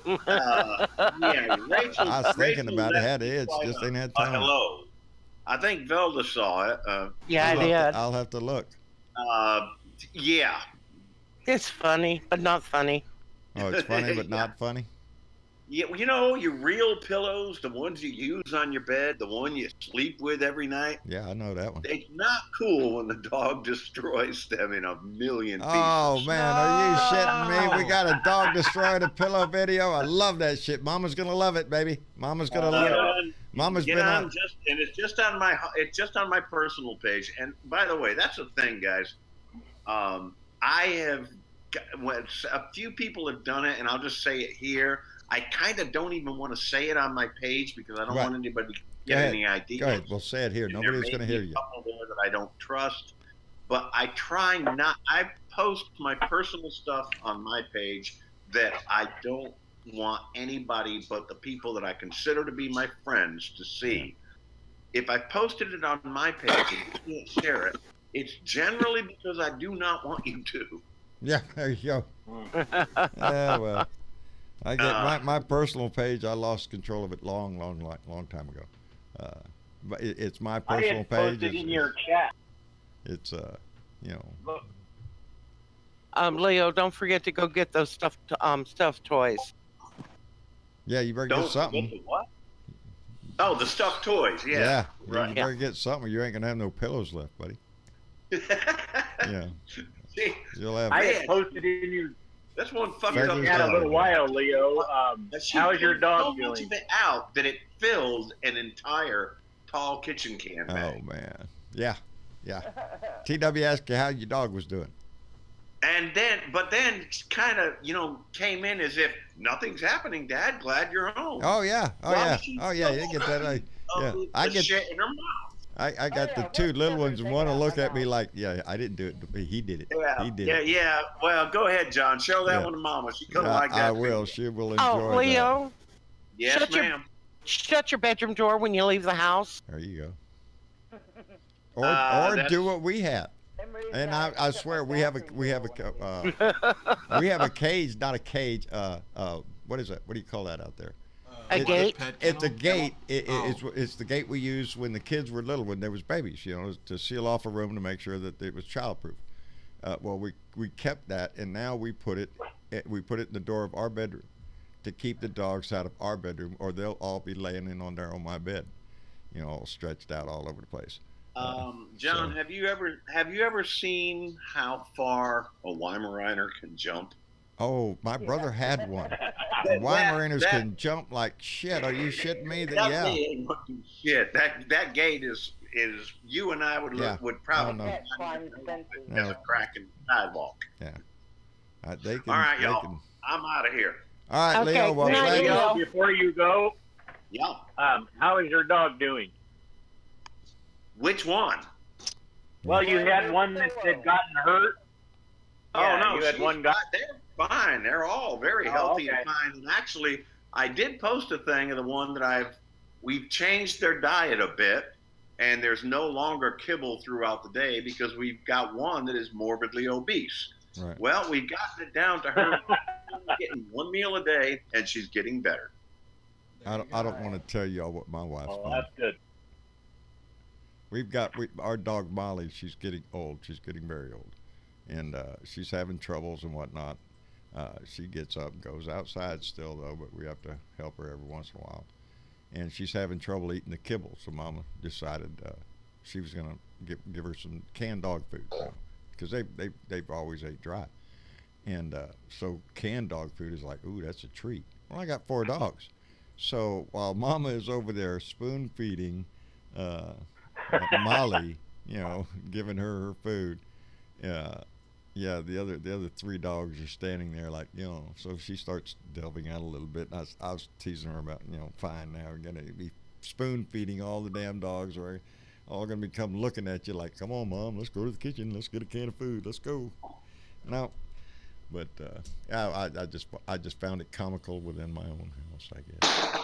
Yeah, Rachel. I was thinking Rachel about it, had left itch, me just quite ain't had a time. hello. I think Velda saw it. Yeah, I did. I'll have to look. Yeah. It's funny, but not funny. Oh, it's funny, but not funny. Yeah, you know, your real pillows, the ones you use on your bed, the one you sleep with every night. Yeah, I know that one. It's not cool when the dog destroys them in a million pieces. Oh man, are you shitting me? We got a dog destroying a pillow video. I love that shit. Mama's gonna love it, baby. Mama's gonna love it. Mama's been on. And it's just on my personal page. And by the way, that's the thing, guys. I have a few people have done it, and I'll just say it here. I kind of don't even want to say it on my page because I don't want anybody to get any ideas. Go ahead. We'll say it here. Nobody's going to hear you. There may be a couple there that I don't trust, but I try not. I post my personal stuff on my page that I don't want anybody but the people that I consider to be my friends to see. If I posted it on my page and you can't share it, it's generally because I do not want you to. Yeah, there you go. Yeah, well. I get my personal page. I lost control of it long time ago. But it's my personal page. I had posted in your chat. It's you know. Look. Leo, don't forget to go get those stuffed toys. Yeah, you better get something. The what? Oh, the stuffed toys. Yeah. Yeah. Right. You better get something, or you ain't gonna have no pillows left, buddy. Yeah. See, you'll have. I had posted in your. That's one fucking had a little while, Leo. How's your dog doing? So much of it out that it filled an entire tall kitchen can bag. Oh man, yeah. TW asked you how your dog was doing. And then, kind of, came in as if nothing's happening, Dad. Glad you're home. Oh yeah, You get that. Yeah, I get shit in her mouth. I got the two little ones, and one will look at me like, yeah, I didn't do it. He did it. Yeah, he did it. Yeah. Well, go ahead, John. Show that one to Mama. She's gonna like that. I will. She will enjoy Oh, Leo. That. Yes, ma'am. Shut your bedroom door when you leave the house. There you go. Or do what we have. And I swear we have a cage, not a cage. What is it? What do you call that out there? A gate? It's a gate. It's the gate we used when the kids were little, when there was babies, to seal off a room to make sure that it was childproof. Well, we kept that, and now we put it in the door of our bedroom to keep the dogs out of our bedroom, or they'll all be laying in on my bed, all stretched out all over the place. John, have you ever seen how far a Weimaraner can jump? Oh, my brother had one. Weimaraners can jump like shit. Are you shitting me? Shit. That gate is you and I would probably as a cracking sidewalk. Yeah. They can, all right, y'all. I'm out of here. All right, okay. Leo. Well, Leo, before you go, yeah. How is your dog doing? Which one? Well, you had one that had gotten hurt. Oh no, you had one guy. They're fine. They're all very healthy and fine. And actually, I did post a thing of the one that we've changed their diet a bit, and there's no longer kibble throughout the day because we've got one that is morbidly obese. Right. Well, we've gotten it down to her getting one meal a day, and she's getting better. I don't want to tell y'all what my wife's doing. That's good. Our dog Molly. She's getting old. She's getting very old, and she's having troubles and whatnot. She gets up and goes outside still though, but we have to help her every once in a while. And she's having trouble eating the kibble, so Mama decided she was gonna give her some canned dog food, because they've always ate dry, and so canned dog food is like, ooh, that's a treat. Well, I got 4 dogs, so while Mama is over there spoon feeding Molly, giving her food, yeah, the other 3 dogs are standing there like, so she starts delving out a little bit. And I was teasing her about, fine, now we're going to be spoon feeding all the damn dogs, or all going to be come looking at you like, come on, Mom, let's go to the kitchen, let's get a can of food, let's go. No, but I just found it comical within my own house, I guess.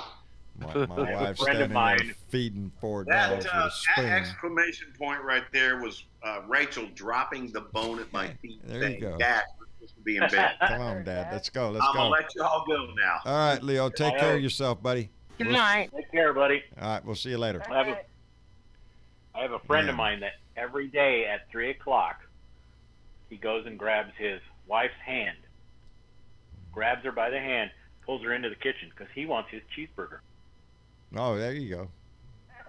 My wife's standing there feeding 4 dogs with a spoon. That exclamation point right there was Rachel dropping the bone at my feet. There you go. Dad, we're supposed to be in bed. Come on, Dad. Let's go. I'm going to let you all go now. All right, Leo. Take care of yourself, buddy. Good night. Take care, buddy. All right. We'll see you later. I have a friend of mine that every day at 3 o'clock, he goes and grabs his wife's hand, grabs her by the hand, pulls her into the kitchen because he wants his cheeseburger. Oh, there you go.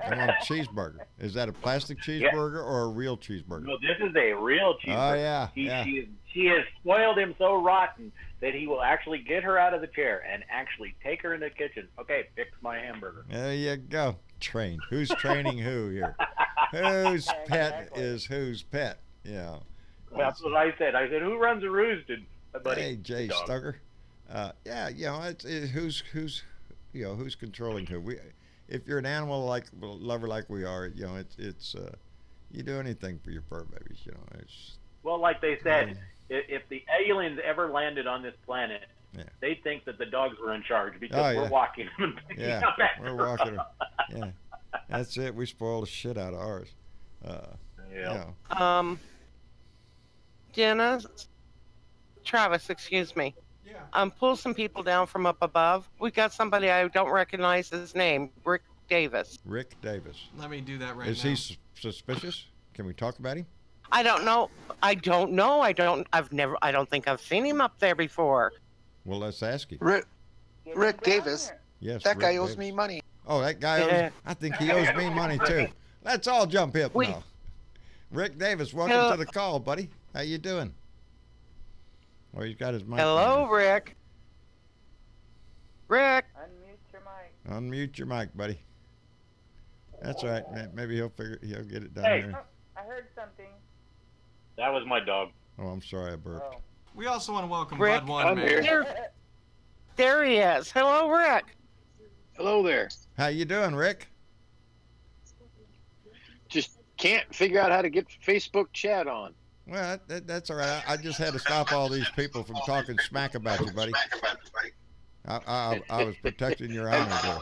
I want a cheeseburger. Is that a plastic cheeseburger or a real cheeseburger? No, this is a real cheeseburger. Oh, yeah. She has spoiled him so rotten that he will actually get her out of the chair and actually take her in the kitchen. Okay, fix my hamburger. There you go. Train. Who's training who here? Whose pet is whose pet? Yeah. That's what I said. I said, who runs a roost? And my buddy, hey, Jay Stugger. Yeah, you know, who's controlling who? If you're an animal lover like we are, you know, it's you do anything for your fur babies, you know. It's well, like they said, if the aliens ever landed on this planet, they'd think that the dogs were in charge because we're walking them and picking up after we're walking them. Yeah, that's it. We spoil the shit out of ours. Jenna, Travis, excuse me. Yeah. Pull some people down from up above. We got somebody I don't recognize his name, Rick Davis. Rick Davis. Let me do that right now. Is he suspicious? Can we talk about him? I don't know. I don't think I've seen him up there before. Well, let's ask him. Rick Davis. Yes. That guy Rick owes Davis. me money. Oh, that guy owes. I think he owes me money too. Let's all jump hip now. Rick Davis, welcome to the call, buddy. How you doing? Oh, he's got his mic. Hello, Rick. Rick. Unmute your mic. Unmute your mic, buddy. That's all right. Maybe he'll get it done here. Oh, I heard something. That was my dog. Oh, I'm sorry, I burped. Oh. We also want to welcome Rick. Bud One Man. There he is. Hello, Rick. Hello there. How you doing, Rick? Just can't figure out how to get Facebook chat on. Well, that's all right. I just had to stop all these people from talking smack about you, buddy. I was protecting your honor there.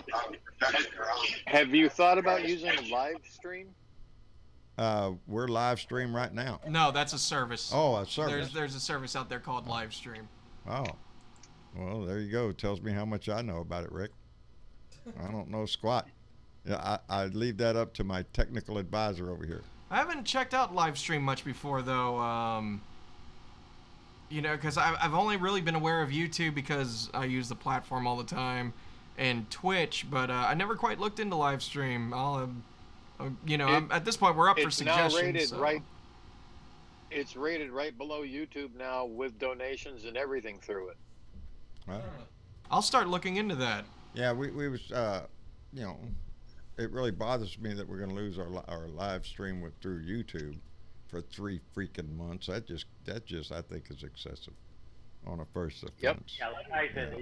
Have you thought about using a live stream? We're live stream right now. No, that's a service. Oh, a service. There's a service out there called live stream. Oh, well, there you go. Tells me how much I know about it, Rick. I don't know squat. Yeah, I leave that up to my technical advisor over here. I haven't checked out live stream much before though. You know, because I've only really been aware of YouTube because I use the platform all the time, and Twitch, but I never quite looked into live stream. At this point we're up for suggestions. Now rated right. It's rated right below YouTube now with donations and everything through it. Right. I'll start looking into that. Yeah, we was it really bothers me that we're going to lose our live stream through YouTube for 3 freaking months. That just I think is excessive on a first offense. Yep. Yeah, like I said,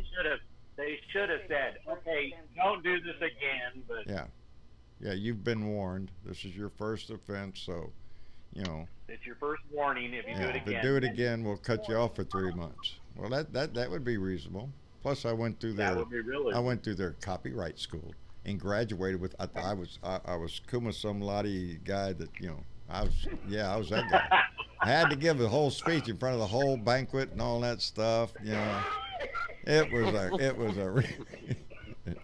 they should have said, okay, don't do this again. But yeah, you've been warned. This is your first offense, so it's your first warning. If you do it again, if you do it again, we'll cut you off for 3 months. Well, that would be reasonable. Plus, I went through their copyright school and graduated with. I was Kuma Cum Laude guy that I was that guy. I had to give a whole speech in front of the whole banquet and all that stuff. It was a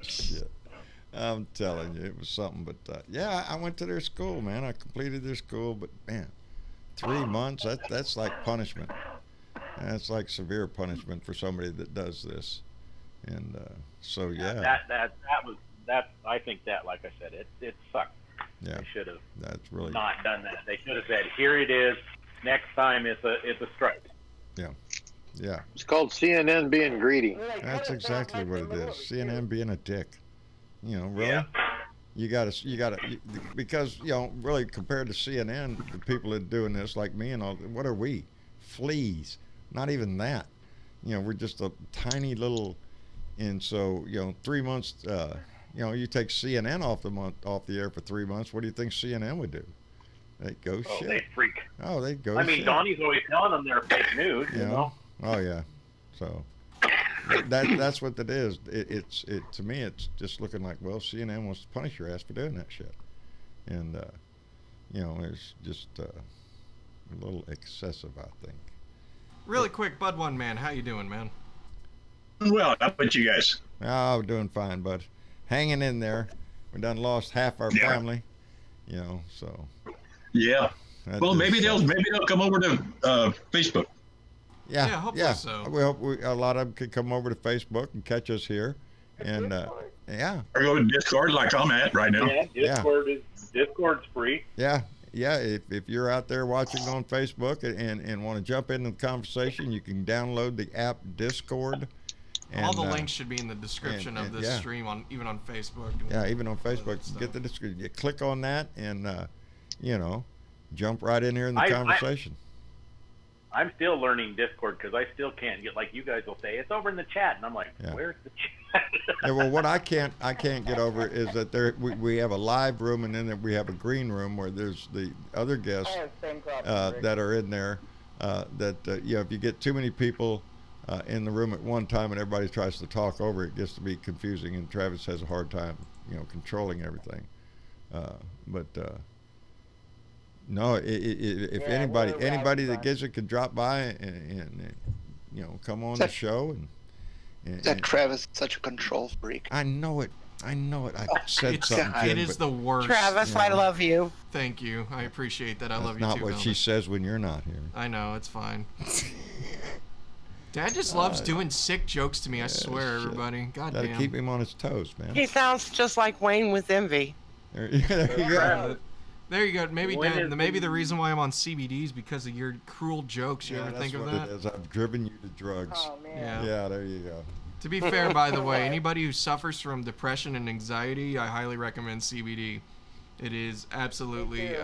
shit. I'm telling you, it was something. But I went to their school, man. I completed their school, but man, 3 months. That's like punishment. That's like severe punishment for somebody that does this. And so I think that, like I said, it sucked. Yeah, they should have. That's really not done that. They should have said, "Here it is. Next time, it's a strike." Yeah. It's called CNN being greedy. That's exactly what it is. CNN being a dick. Really. Yeah. You gotta because really compared to CNN, the people that are doing this like me and all, what are we? Fleas. Not even that. We're just a tiny little. And so 3 months. You take CNN off the air for 3 months. What do you think CNN would do? They'd go shit. They'd freak. Oh, they'd go. I mean, shit. Donnie's always telling them they're fake news. You know. Oh yeah. So. That's what that is. It to me, it's just looking like, well, CNN wants to punish your ass for doing that shit, and it's just a little excessive, I think. Really quick, Bud One Man, how you doing, man? Well, how about you guys? Oh, we're doing fine, bud. Hanging in there. We done lost half our family, so. Yeah. Well, maybe they'll come over to Facebook. Yeah, hopefully so. Well, a lot of them could come over to Facebook and catch us here, and yeah. Or go to Discord, like I'm at right now. Yeah, Discord's free. Yeah. If you're out there watching on Facebook and want to jump into the conversation, you can download the app Discord. And, all the links should be in the description of this stream, even on Facebook. Even on Facebook. Get the description. You click on that and, jump right in here in the conversation. I'm still learning Discord because I still can't get, like you guys will say, it's over in the chat. And I'm like, where's the chat? Well, what I can't get over is that we have a live room, and then we have a green room where there's the other guests that are in there. If you get too many people in the room at one time and everybody tries to talk over, it gets to be confusing, and Travis has a hard time, controlling everything. No, if anybody that gets it could drop by and come on the show and Travis such a control freak. I know it. I said something. It is the worst. Travis, I love you. Thank you. I appreciate that. I love you too. That's too. not what she says when you're not here. I know, it's fine. Dad just loves doing sick jokes to me. I swear, everybody. God damn. Gotta keep him on his toes, man. He sounds just like Wayne with envy. There you go. There you go. Maybe the reason why I'm on CBD is because of your cruel jokes. You ever think of that? It is. I've driven you to drugs. Oh, man. Yeah, there you go. To be fair, by the way, anybody who suffers from depression and anxiety, I highly recommend CBD. It is absolutely.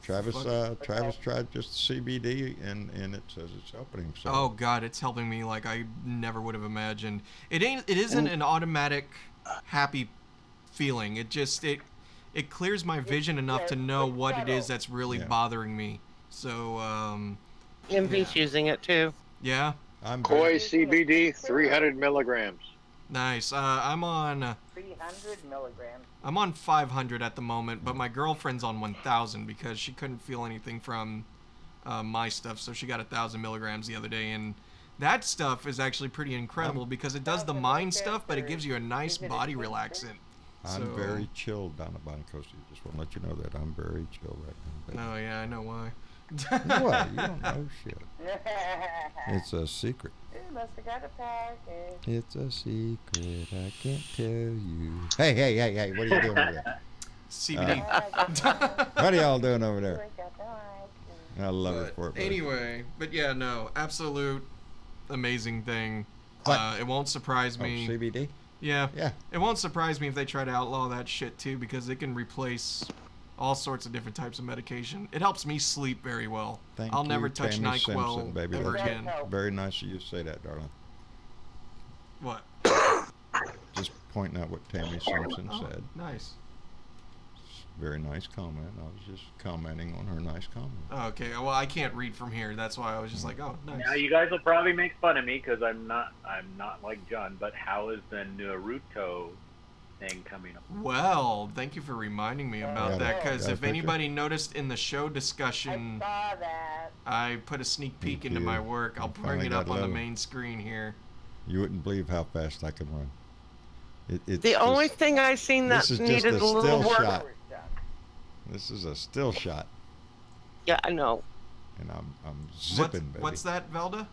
Travis tried just CBD and it says it's helping him. So. Oh God, it's helping me like I never would have imagined. It isn't an automatic happy feeling. It clears my vision enough to know what it is that's really bothering me. So Envy's using it too. Yeah. Koi CBD 300 milligrams. Nice. I'm on 300 milligrams. I'm on 500 at the moment, but my girlfriend's on 1,000 because she couldn't feel anything from my stuff, so she got 1,000 milligrams the other day, and that stuff is actually pretty incredible because it does the mind stuff, but it gives you a nice body relaxant. I'm very chilled down at Bonnie Coast. Just want to let you know that I'm very chilled right now. Oh yeah, I know why. What? You don't know shit. It's a secret. You must have got a package. It's a secret. I can't tell you. Hey! What are you doing over there? CBD. What are y'all doing over there? I love it for it. Anyway, but yeah, no, absolute amazing thing. What? It won't surprise me. CBD? Yeah. It won't surprise me if they try to outlaw that shit too, because it can replace all sorts of different types of medication. It helps me sleep very well. I'll never touch Tammy NyQuil Simpson, baby. ever again. Very nice of you to say that, darling. What? Just pointing out what Tammy Simpson said. Nice. Very nice comment. I was just commenting on her nice comment. Okay, well, I can't read from here. That's why I was just like, oh, nice. Now you guys will probably make fun of me because I'm not like John. But how is the Naruto thing coming up? Well, thank you for reminding me about that, because if anybody noticed in the show discussion, I put a sneak peek into my work. I'll bring it up on the main screen here. You wouldn't believe how fast I can run. The only thing I've seen that needed a little work. Shot. This is a still shot. Yeah, I know. And I'm zipping, baby. What's that, Velda?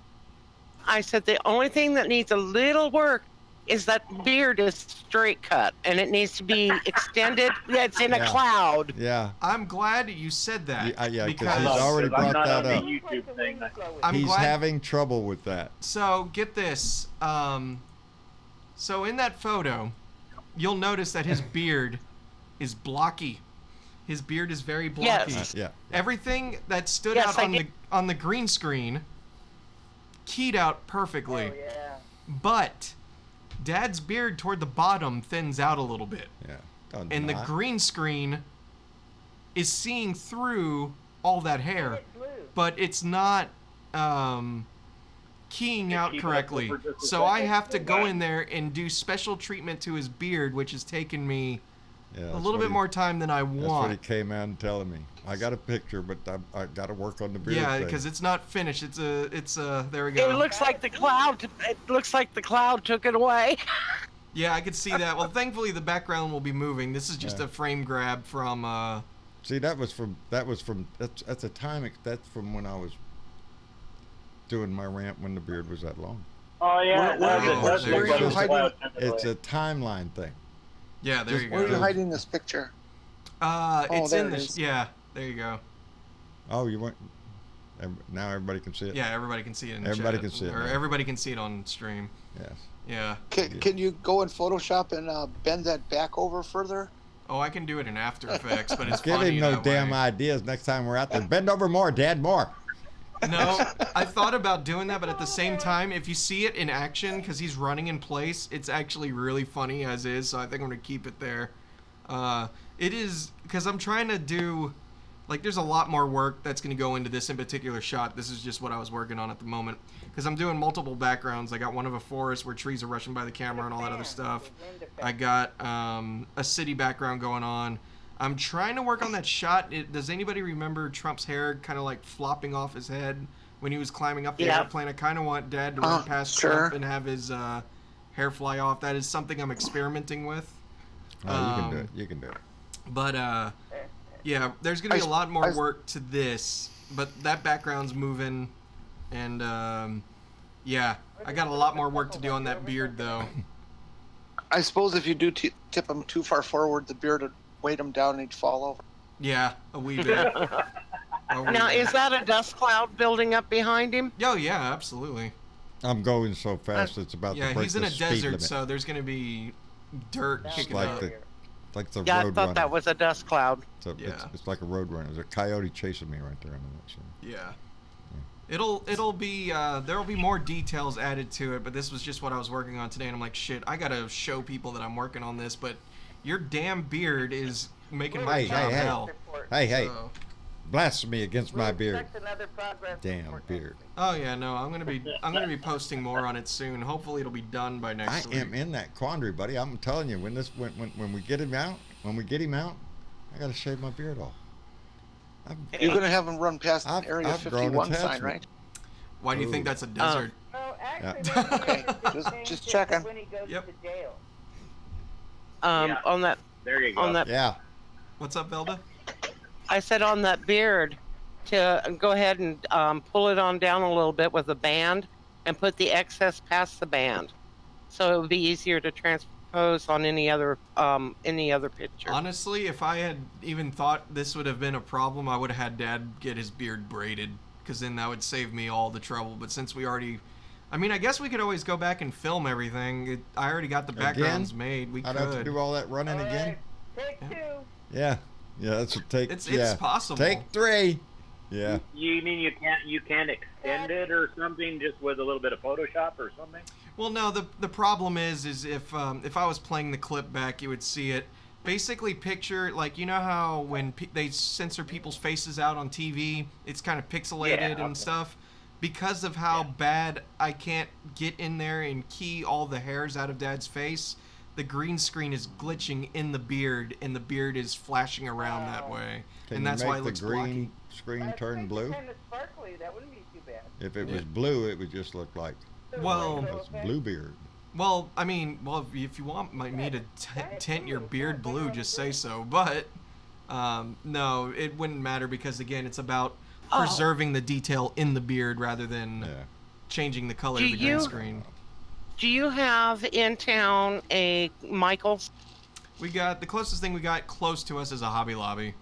I said the only thing that needs a little work is that beard is straight cut, and it needs to be extended. It's in a cloud. Yeah. I'm glad you said that. Yeah, because he's already brought that up. YouTube thing. He's having trouble with that. So, get this. So, in that photo, you'll notice that his beard is blocky. His beard is very blocky. Yes. Yeah. Everything that stood out on the green screen keyed out perfectly. Oh, yeah. But Dad's beard toward the bottom thins out a little bit. Yeah. And the green screen is seeing through all that hair. But it's not keying out correctly. So I have to go in there and do special treatment to his beard, which has taken me a little bit more time than I want. That's what he came out and telling me. I got a picture, but I got to work on the beard. Yeah, because it's not finished. It's there we go. It looks like the cloud. It looks like the cloud took it away. Yeah, I could see that. Well, thankfully the background will be moving. This is just a frame grab from. See, that's from when I was doing my rant when the beard was that long. Oh yeah, where are you hiding? It's a timeline thing. Yeah, there you go. Where are you hiding this picture? It's in this. Yeah, there you go. Oh, you went. Now everybody can see it. Yeah, everybody can see it. Everybody can see it. Or everybody can see it on stream. Yes. Yeah. Can you go in Photoshop and bend that back over further? Oh, I can do it in After Effects, but it's Give funny him no that damn way. ideas next time we're out there. Bend over more, Dad, more. No, I thought about doing that, but at the same time, if you see it in action, because he's running in place, it's actually really funny as is, so I think I'm going to keep it there. It is, because I'm trying to do, like, there's a lot more work that's going to go into this in particular shot. This is just what I was working on at the moment. Because I'm doing multiple backgrounds. I got one of a forest where trees are rushing by the camera and all that other stuff. I got a city background going on. I'm trying to work on that shot. Does anybody remember Trump's hair kind of like flopping off his head when he was climbing up the airplane? I kind of want Dad to run past Trump and have his hair fly off. That is something I'm experimenting with. Oh, you can do it. You can do it. But, yeah, there's going to be a lot more work to this. But that background's moving. And, yeah, I got a lot more work to do on that beard, though. I suppose if you do tip him too far forward, the beard would weight him down and he'd fall over. Yeah, a wee bit. Now, is that a dust cloud building up behind him? Oh, yeah, absolutely. I'm going so fast, it's about to break the speed limit. Yeah, he's in a desert, so there's going to be dirt kicking up. Like the yeah, road I thought runner. that was a dust cloud. So it's like a road runner. There's a coyote chasing me right there on the next one. Yeah. It'll be there'll be more details added to it, but this was just what I was working on today, and I'm like, shit, I gotta show people that I'm working on this, but your damn beard is making my job hell. Hey, blasphemy against my beard. Damn beard. Oh yeah, no, I'm gonna be posting more on it soon. Hopefully it'll be done by next week. I am in that quandary, buddy. I'm telling you, when we get him out, I gotta shave my beard off. You're gonna have him run past the Area 51 sign, right? Why do you think that's a desert? No, actually, okay, just checking. When he goes to jail. On that. There you go. On that. Yeah. What's up, Velda? I said on that beard to go ahead and pull it on down a little bit with a band and put the excess past the band, so it would be easier to transpose on any other picture. Honestly, if I had even thought this would have been a problem, I would have had Dad get his beard braided, because then that would save me all the trouble. But since we already, I mean, I guess we could always go back and film everything. I already got the backgrounds made. We could. I'd have to do all that running again. Take two. Yeah, that's a take. It's possible. Take 3. Yeah. You mean you can't extend it or something just with a little bit of Photoshop or something? Well, no. The problem is if I was playing the clip back, you would see it. Basically, picture, like, you know how when they censor people's faces out on TV, it's kind of pixelated and stuff? Because of how bad I can't get in there and key all the hairs out of Dad's face, the green screen is glitching in the beard, and the beard is flashing around that way. And that's why it looks blocky. Can you make the green screen turn blue? Kind of sparkly. That wouldn't be too bad. If it was blue, it would just look like blue beard. Well, I mean, if you want me to tint your beard blue, just say so. But no, it wouldn't matter, because again, it's about preserving the detail in the beard rather than changing the color of the green screen. Do you have in town a Michael's? We got the closest thing we got close to us is a Hobby Lobby.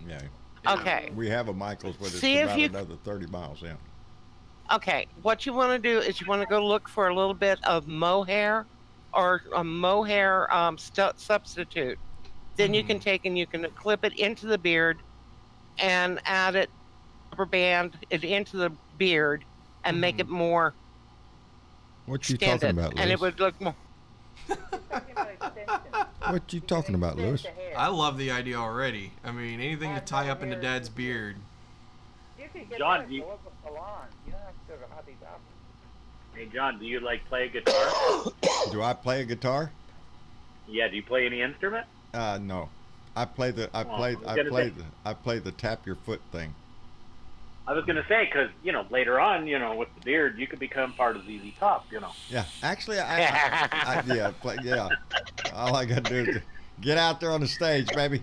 Yeah. Okay. We have a Michael's, but it's about another 30 miles in. Okay, what you want to do is you want to go look for a little bit of mohair or a mohair substitute. Then you can take and you can clip it into the beard and add it, rubber band it into the beard and make it more What you talking about, Lewis? And it would look more. What you talking about, Lewis? I love the idea already. I mean, anything to tie up into Dad's beard. You could get John, a local salon. You don't have to go to Hobby Lobby. Hey, John, do you play guitar? Do I play a guitar? Yeah. Do you play any instrument? No. I play the tap your foot thing. I was gonna say, because later on, with the beard, you could become part of ZZ Top. Yeah, actually, yeah. All I gotta do is get out there on the stage, baby.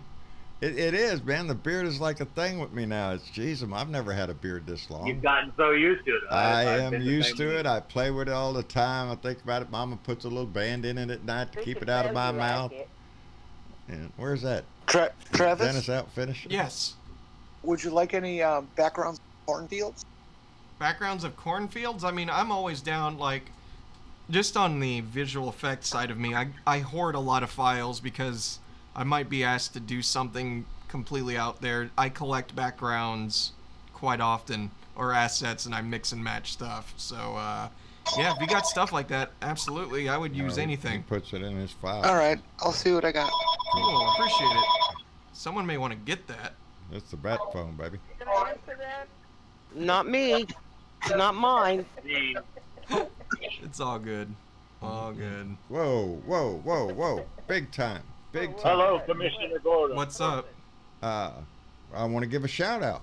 It is, man. The beard is like a thing with me now. I've never had a beard this long. You've gotten so used to it. I am used to it. I play with it all the time. I think about it. Mama puts a little band in it at night to keep it out of my mouth. And where's that? Travis? Dennis out finish? Yes. Would you like any backgrounds of cornfields? Backgrounds of cornfields? I mean, I'm always down, just on the visual effects side of me, I hoard a lot of files because I might be asked to do something completely out there. I collect backgrounds quite often, or assets, and I mix and match stuff. So, yeah, if you got stuff like that, absolutely, I would use anything. He puts it in his file. All right, I'll see what I got. Cool, appreciate it. Someone may want to get that. That's the bat phone, baby. Can I answer that? Not me. It's not mine. It's all good. All good. Whoa. Big time. Hello, Commissioner Gordon. What's up? I want to give a shout out.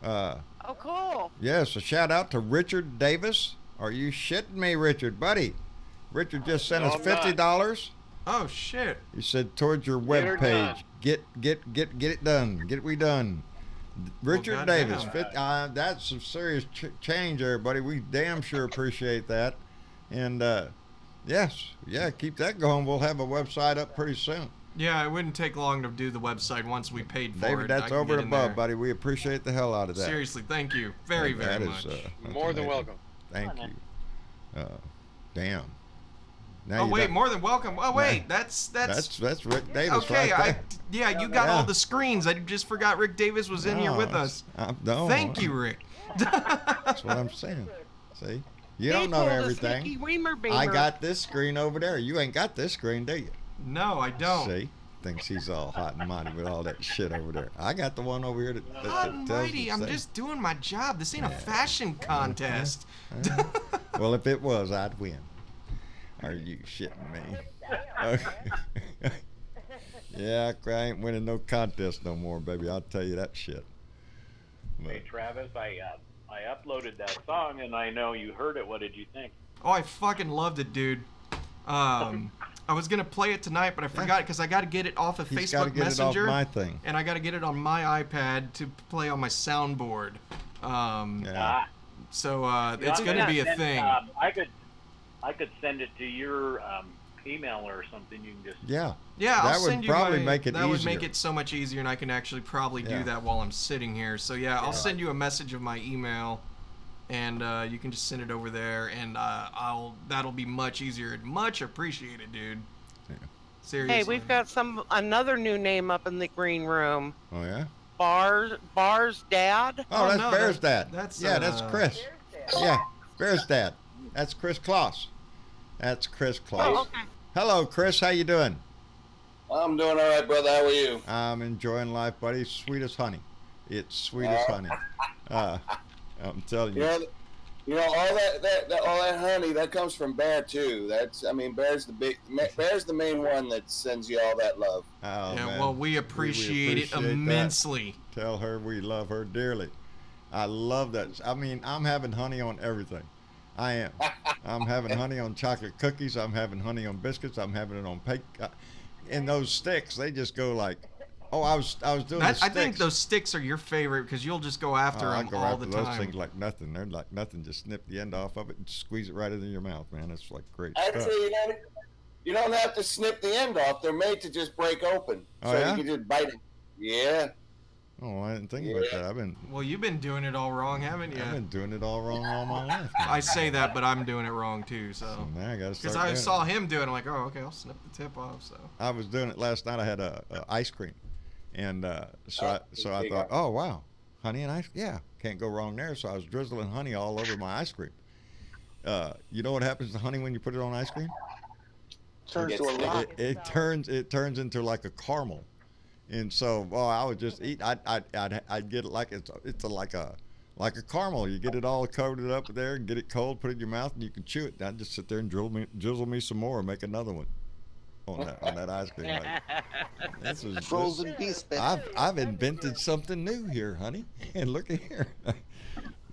Oh, cool. Yes, a shout out to Richard Davis. Are you shitting me, Richard, buddy? Richard just sent us $50. Oh shit. He said towards your web page. Get it done. Get it redone. Richard Davis. That's some serious change there, buddy. We damn sure appreciate that. And keep that going. We'll have a website up pretty soon. Yeah, it wouldn't take long to do the website once we paid for David, it. that's over and above, buddy. We appreciate the hell out of that. Seriously, thank you very much. More than welcome. Thank you. Damn. Now more than welcome. Oh wait, that's Rick Davis. Okay, right there. you got all the screens. I just forgot Rick Davis was in here with us. Thank you, Rick. That's what I'm saying. See, you don't know everything. I got this screen over there. You ain't got this screen, do you? No, I don't. See, thinks he's all hot and mighty with all that shit over there. I got the one over here that hot and mighty. I'm just doing my job. This ain't a fashion contest. Well, if it was, I'd win. Are you shitting me? Okay. Yeah, I ain't winning no contest no more, baby. I'll tell you that shit. But, hey, Travis, I uploaded that song, and I know you heard it. What did you think? Oh, I fucking loved it, dude. I was gonna play it tonight, but I forgot because I got to get it off of Facebook Messenger. It off my thing. And I got to get it on my iPad to play on my soundboard. So it's gonna be a thing. I could send it to your email or something. You can just I'll that send would probably you make it that easier. would make it so much easier, and I can actually probably do that while I'm sitting here. So I'll send you a message of my email, and you can just send it over there, and that'll be much easier and much appreciated, dude. Yeah. Seriously. Hey, we've got another new name up in the green room. Oh yeah. Bar's dad. Oh, that's Bear's dad. That's Chris. Yeah, Bear's dad. That's Chris Kloss. That's Chris Kloss. Oh, okay. Hello, Chris. How you doing? I'm doing all right, brother. How are you? I'm enjoying life, buddy. Sweet as honey. It's sweet as honey. I'm telling you. You know all that honey that comes from Bear too. Bear's the main one that sends you all that love. Oh, man. Well, we appreciate it immensely. That. Tell her we love her dearly. I love that. I'm having honey on everything. I am. I'm having honey on chocolate cookies. I'm having honey on biscuits. I'm having it on cake. And those sticks, they just go like, I was doing the sticks. I think those sticks are your favorite because you'll just go after them all the time. Those things like nothing. They're like nothing. Just snip the end off of it and squeeze it right into your mouth, man. It's like great stuff. Actually, you don't have to snip the end off. They're made to just break open. Oh, so yeah? you can just bite it. Yeah. Oh, I didn't think about that. Well, you've been doing it all wrong, haven't you? I've been doing it all wrong all my life. Man. I say that, but I'm doing it wrong too. So now I gotta start. Because I saw him do it, I'm like, oh, okay, I'll snip the tip off. So I was doing it last night. I had a ice cream, and so I thought, oh wow, honey and ice. Yeah, can't go wrong there. So I was drizzling honey all over my ice cream. You know what happens to honey when you put it on ice cream? Turns to a rock. It turns into like a caramel. And so, I would just eat. I'd get it like it's like like a caramel. You get it all coated up there and get it cold, put it in your mouth, and you can chew it. I'd just sit there and drizzle me some more and make another one on that ice cream. This is frozen beef. I've invented something new here, honey. And look at here.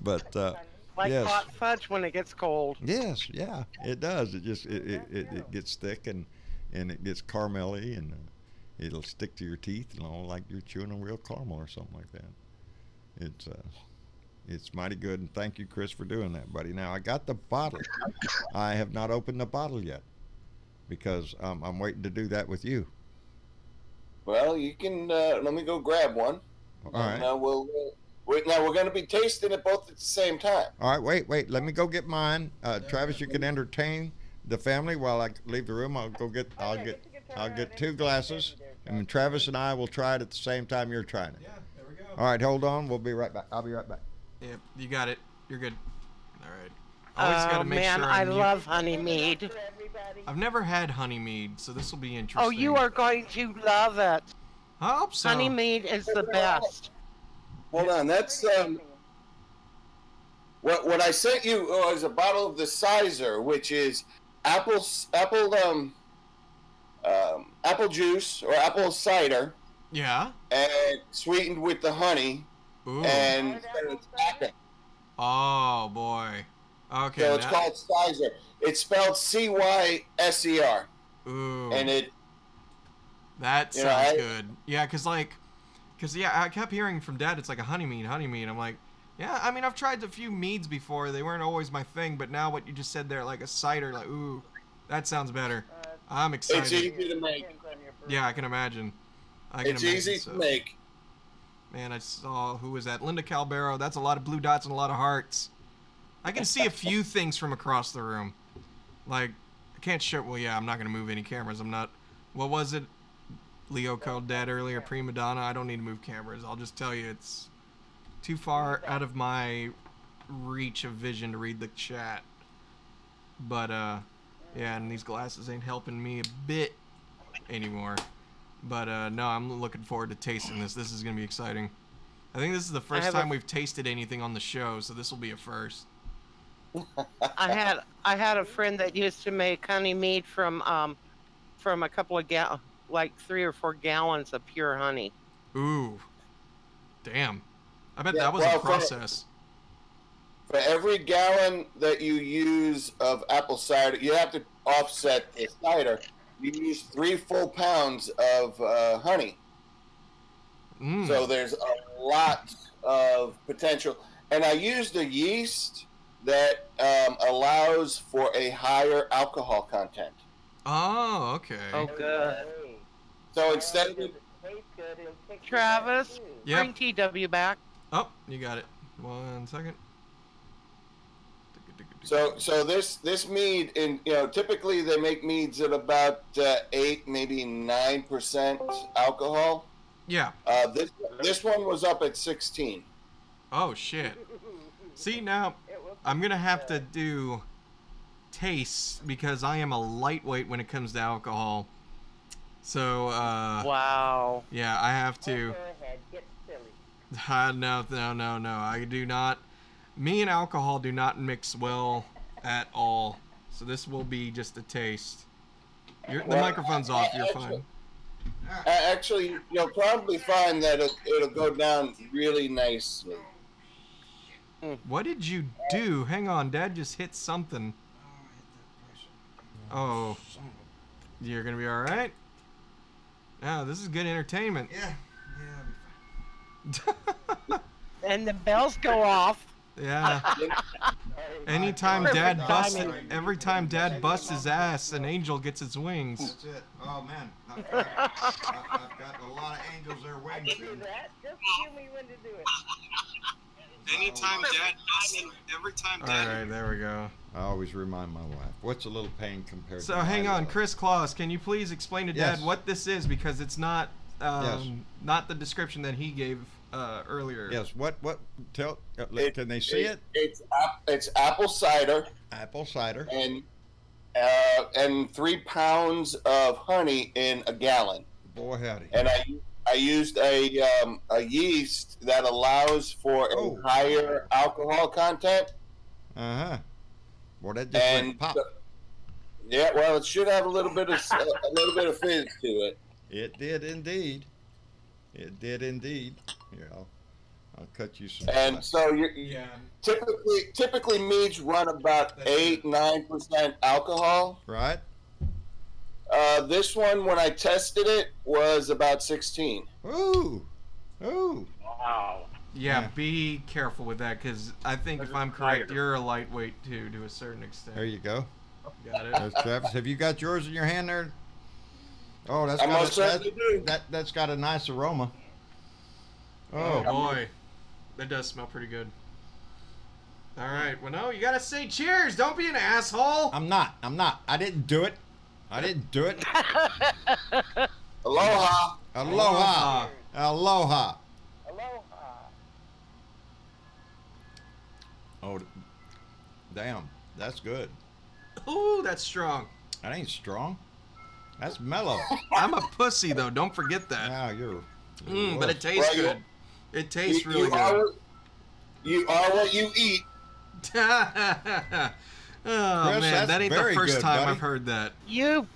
But like yes. hot fudge when it gets cold. Yes, yeah, it does. It just it gets thick and it gets caramelly and it'll stick to your teeth, like you're chewing on real caramel or something like that. It's mighty good, and thank you, Chris, for doing that, buddy. Now I got the bottle. I have not opened the bottle yet because I'm waiting to do that with you. Well, you can. Let me go grab one. All right. Now we're going to be tasting it both at the same time. All right, wait. Let me go get mine. Travis, you can entertain the family while I leave the room. I'll get 2 glasses, and Travis and I will try it at the same time you're trying it. Yeah, there we go. All right, hold on. We'll be right back. I'll be right back. Yep, you got it. You're good. All right. Always got to make man, sure. I love honey mead. I've never had honey mead, so this will be interesting. Oh, you are going to love it. I hope so. Honey mead is the best. Hold on, that's what I sent you was a bottle of the Sizer, which is apple juice or apple cider. Yeah. And sweetened with the honey. Ooh. And oh boy. Okay. So it's called Sizer. It's spelled Cyser. Ooh. And that sounds good. Yeah, because I kept hearing from Dad it's like a honey mead. I'm like, yeah, I mean, I've tried a few meads before. They weren't always my thing, but now what you just said there, like a cider, like, ooh, that sounds better. I'm excited. It's easy to make. Yeah, I can imagine. It's easy to make. Man, I saw, who was that? Linda Calbero. That's a lot of blue dots and a lot of hearts. I can see a few things from across the room. Like, I can't show, well, yeah, I'm not going to move any cameras. I'm not, what was it? Leo called Dad earlier, prima donna. I don't need to move cameras. I'll just tell you, it's too far out of my reach of vision to read the chat. But, yeah, and these glasses ain't helping me a bit anymore. But, no, I'm looking forward to tasting this. This is going to be exciting. I think this is the first time we've tasted anything on the show, so this will be a first. I had a friend that used to make honey mead from a couple of like 3 or 4 gallons of pure honey. Ooh. Damn. I bet that was a process. For every gallon that you use of apple cider, you have to offset the cider. You use 3 full pounds of honey. So there's a lot of potential. And I used a yeast that allows for a higher alcohol content. Oh, okay. Oh, good. So instead of Travis, bring TW back. Oh, you got it. 1 second. So this mead, typically they make meads at about 8, maybe 9% alcohol. Yeah. This one was up at 16. Oh shit. See, now I'm gonna have to do tastes because I am a lightweight when it comes to alcohol. So wow. Yeah, I have to. No. I do not. Me and alcohol do not mix well at all. So this will be just a taste. The microphone's off. You're fine. Actually, you'll probably find that it'll go down really nicely. What did you do? Hang on, Dad just hit something. Oh, you're gonna be all right. Oh, this is good entertainment. Yeah. And the bells go off. Yeah. Every time Dad busts his ass, an angel gets its wings. That's it. Oh man, I've got a lot of angels there wings. Just give me when to do it. Anytime Dad busts, every time Dad. All right, there we go. I always remind my wife. What's a little pain compared to? So hang on, Chris Claus, can you please explain to Dad what this is, because it's not not the description that he gave earlier. Yes. What? Tell. Can they see it? It's apple cider. Apple cider. And 3 pounds of honey in a gallon. Boy howdy. And I used a yeast that allows for a higher alcohol content. Well, that just went pop. Yeah, well, it should have a little bit of fizz to it. It did indeed. It did indeed. Here, I'll cut you some. And so typically meads run about 8-9% alcohol. Right. This one, when I tested it, was about 16. Ooh. Wow. Yeah, be careful with that, because I think if I'm correct, you're a lightweight too, to a certain extent. There you go. Got it. There's Travis. Have you got yours in your hand there? Oh, that's got a nice aroma. Oh boy, that does smell pretty good. All right, well, no, you gotta say cheers. Don't be an asshole. I'm not. I didn't do it. Aloha. Oh, damn. That's good. Ooh, that's strong. That ain't strong. That's mellow. I'm a pussy, though. Don't forget that. Yeah, you're but it tastes good. It tastes really good. You are what you eat. Oh, Chris, man, that ain't the first good, time buddy. I've heard that. You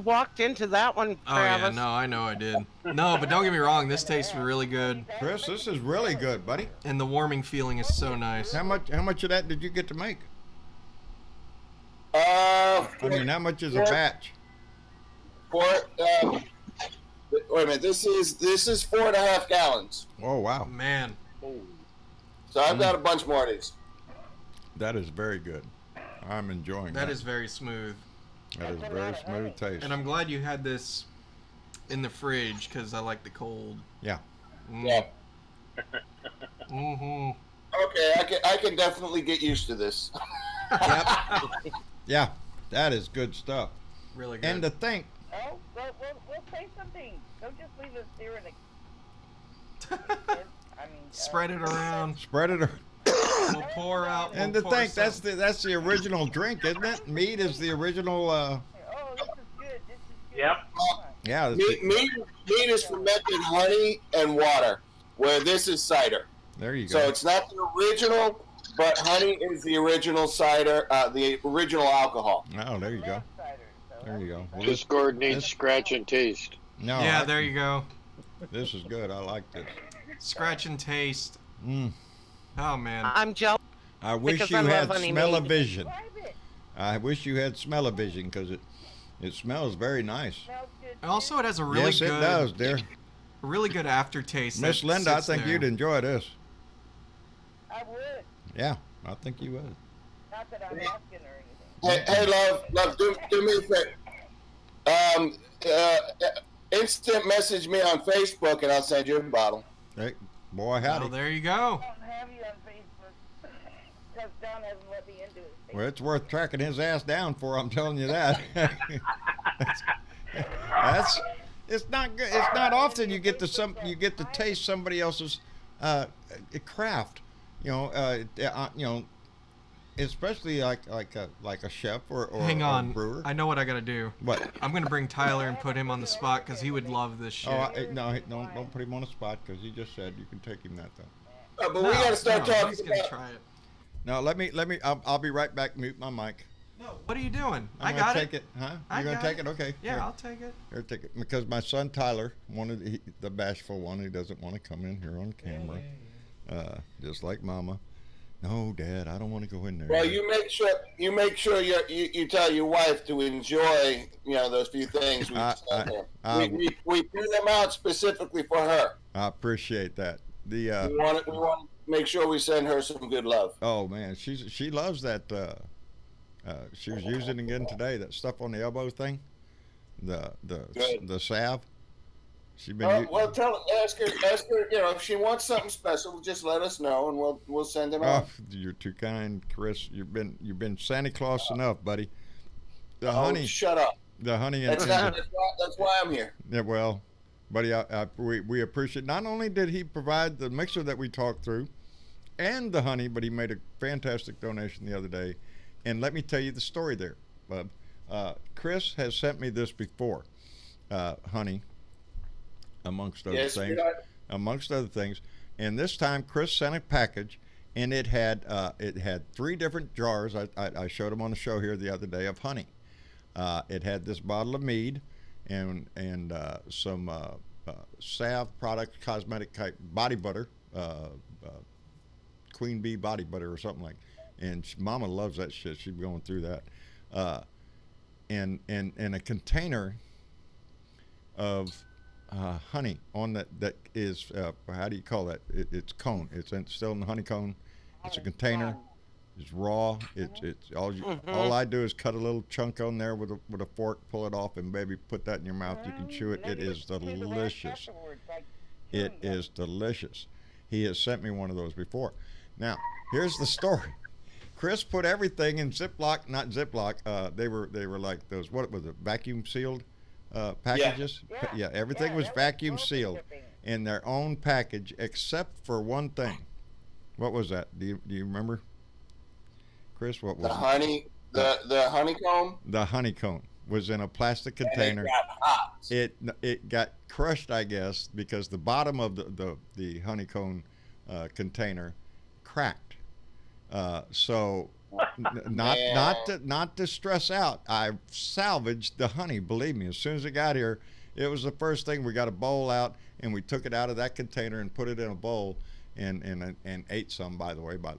walked into that one, Travis. Oh, yeah, no, I know I did. No, but don't get me wrong, this tastes really good. Chris, this is really good, buddy. And the warming feeling is so nice. How much of that did you get to make? I mean, how much is a batch? Wait a minute. This is 4.5 gallons. Oh wow, man. So I've got a bunch more of these. That is very good. I'm enjoying that. That is very smooth. That is very smooth taste. And I'm glad you had this in the fridge, because I like the cold. Yeah. Yeah. Mm-hmm. Okay, I can definitely get used to this. Yep. Yeah, that is good stuff. Really good. And to think. Oh, we'll say something. Don't just leave us here in Spread it around. Spread it around. We'll pour out. And to think, that's the original drink, isn't it? Mead is the original. Oh, this is good. Yep. Yeah. Mead is fermented honey and water, where this is cider. There you go. So it's not the original, but honey is the original cider, the original alcohol. Oh, there you go. There you go. Well, Discord needs scratch and taste. No. Yeah, there you go. This is good. I like this. Scratch and taste. Mm. Oh man. I'm jealous. I wish you had smell-o-vision. I wish you had smell-o-vision, because it smells very nice. Also, it has a really good. Yes, it does, dear. A really good aftertaste. Miss Linda, I think you'd enjoy this. I would. Yeah, I think you would. Not that I'm asking or anything. Hey, love, do me a favor. Instant message me on Facebook, and I'll send you a bottle. Hey, boy, howdy. Well, there you go. I don't have you on Facebook because Don hasn't let me into it. Well, it's worth tracking his ass down for. I'm telling you that. It's not good. It's not often you get to taste somebody else's craft. You know, especially like a chef or Hang on. a brewer. I know what I gotta do. What? I'm gonna bring Tyler and put him on the spot, because he would love this shit. No, don't put him on the spot, because he just said you can take him that though. But we gotta start talking. He's gonna try it. No, let me. I'll be right back. Mute my mic. No, what are you doing? I'm got gonna take it. Huh? You're gonna take it? Okay. Yeah, Here. I'll take it. Here, take it. Because my son Tyler, the bashful one, he doesn't want to come in here on camera, just like Mama. No, Dad, I don't want to go in there. Well, you make sure you tell your wife to enjoy those few things we put them out specifically for her. I appreciate that. We want to make sure we send her some good love. Oh man, she loves that. She was using again today, that stuff on the elbow thing, the salve. She's been. Ask her. If she wants something special, just let us know, and we'll send them out. You're too kind, Chris. You've been Santa Claus enough, buddy. The honey. Shut up. The honey. That's why I'm here. Yeah, well, buddy, we appreciate. Not only did he provide the mixer that we talked through, and the honey, but he made a fantastic donation the other day. And let me tell you the story there, bub. Chris has sent me this before, honey. amongst other things. Amongst other things. And this time, Chris sent a package, and it had 3 different jars. I showed them on the show here the other day of honey. It had this bottle of mead, and some salve products, cosmetic type body butter, Queen Bee body butter or something like. And Mama loves that shit. She's going through that. And a container of honey on that is how do you call that? It's cone. It's still in the honeycomb. It's a container. It's raw. It's all I do is cut a little chunk on there with a fork, pull it off, and baby, put that in your mouth. You can chew it. It is delicious. It is delicious. He has sent me one of those before. Now, here's the story. Chris put everything in Ziploc, not Ziploc. They were like those, what was it, vacuum sealed packages? Yeah, everything was vacuum sealed in their own package except for one thing. What was that? Do you remember, Chris? What was the honey? The honeycomb. The honeycomb was in a plastic container. And it got hot. It got crushed, I guess, because the bottom of the honeycomb container cracked. So not to stress out, I salvaged the honey. Believe me, as soon as it got here, it was the first thing. We got a bowl out, and we took it out of that container and put it in a bowl, and ate some, by the way. But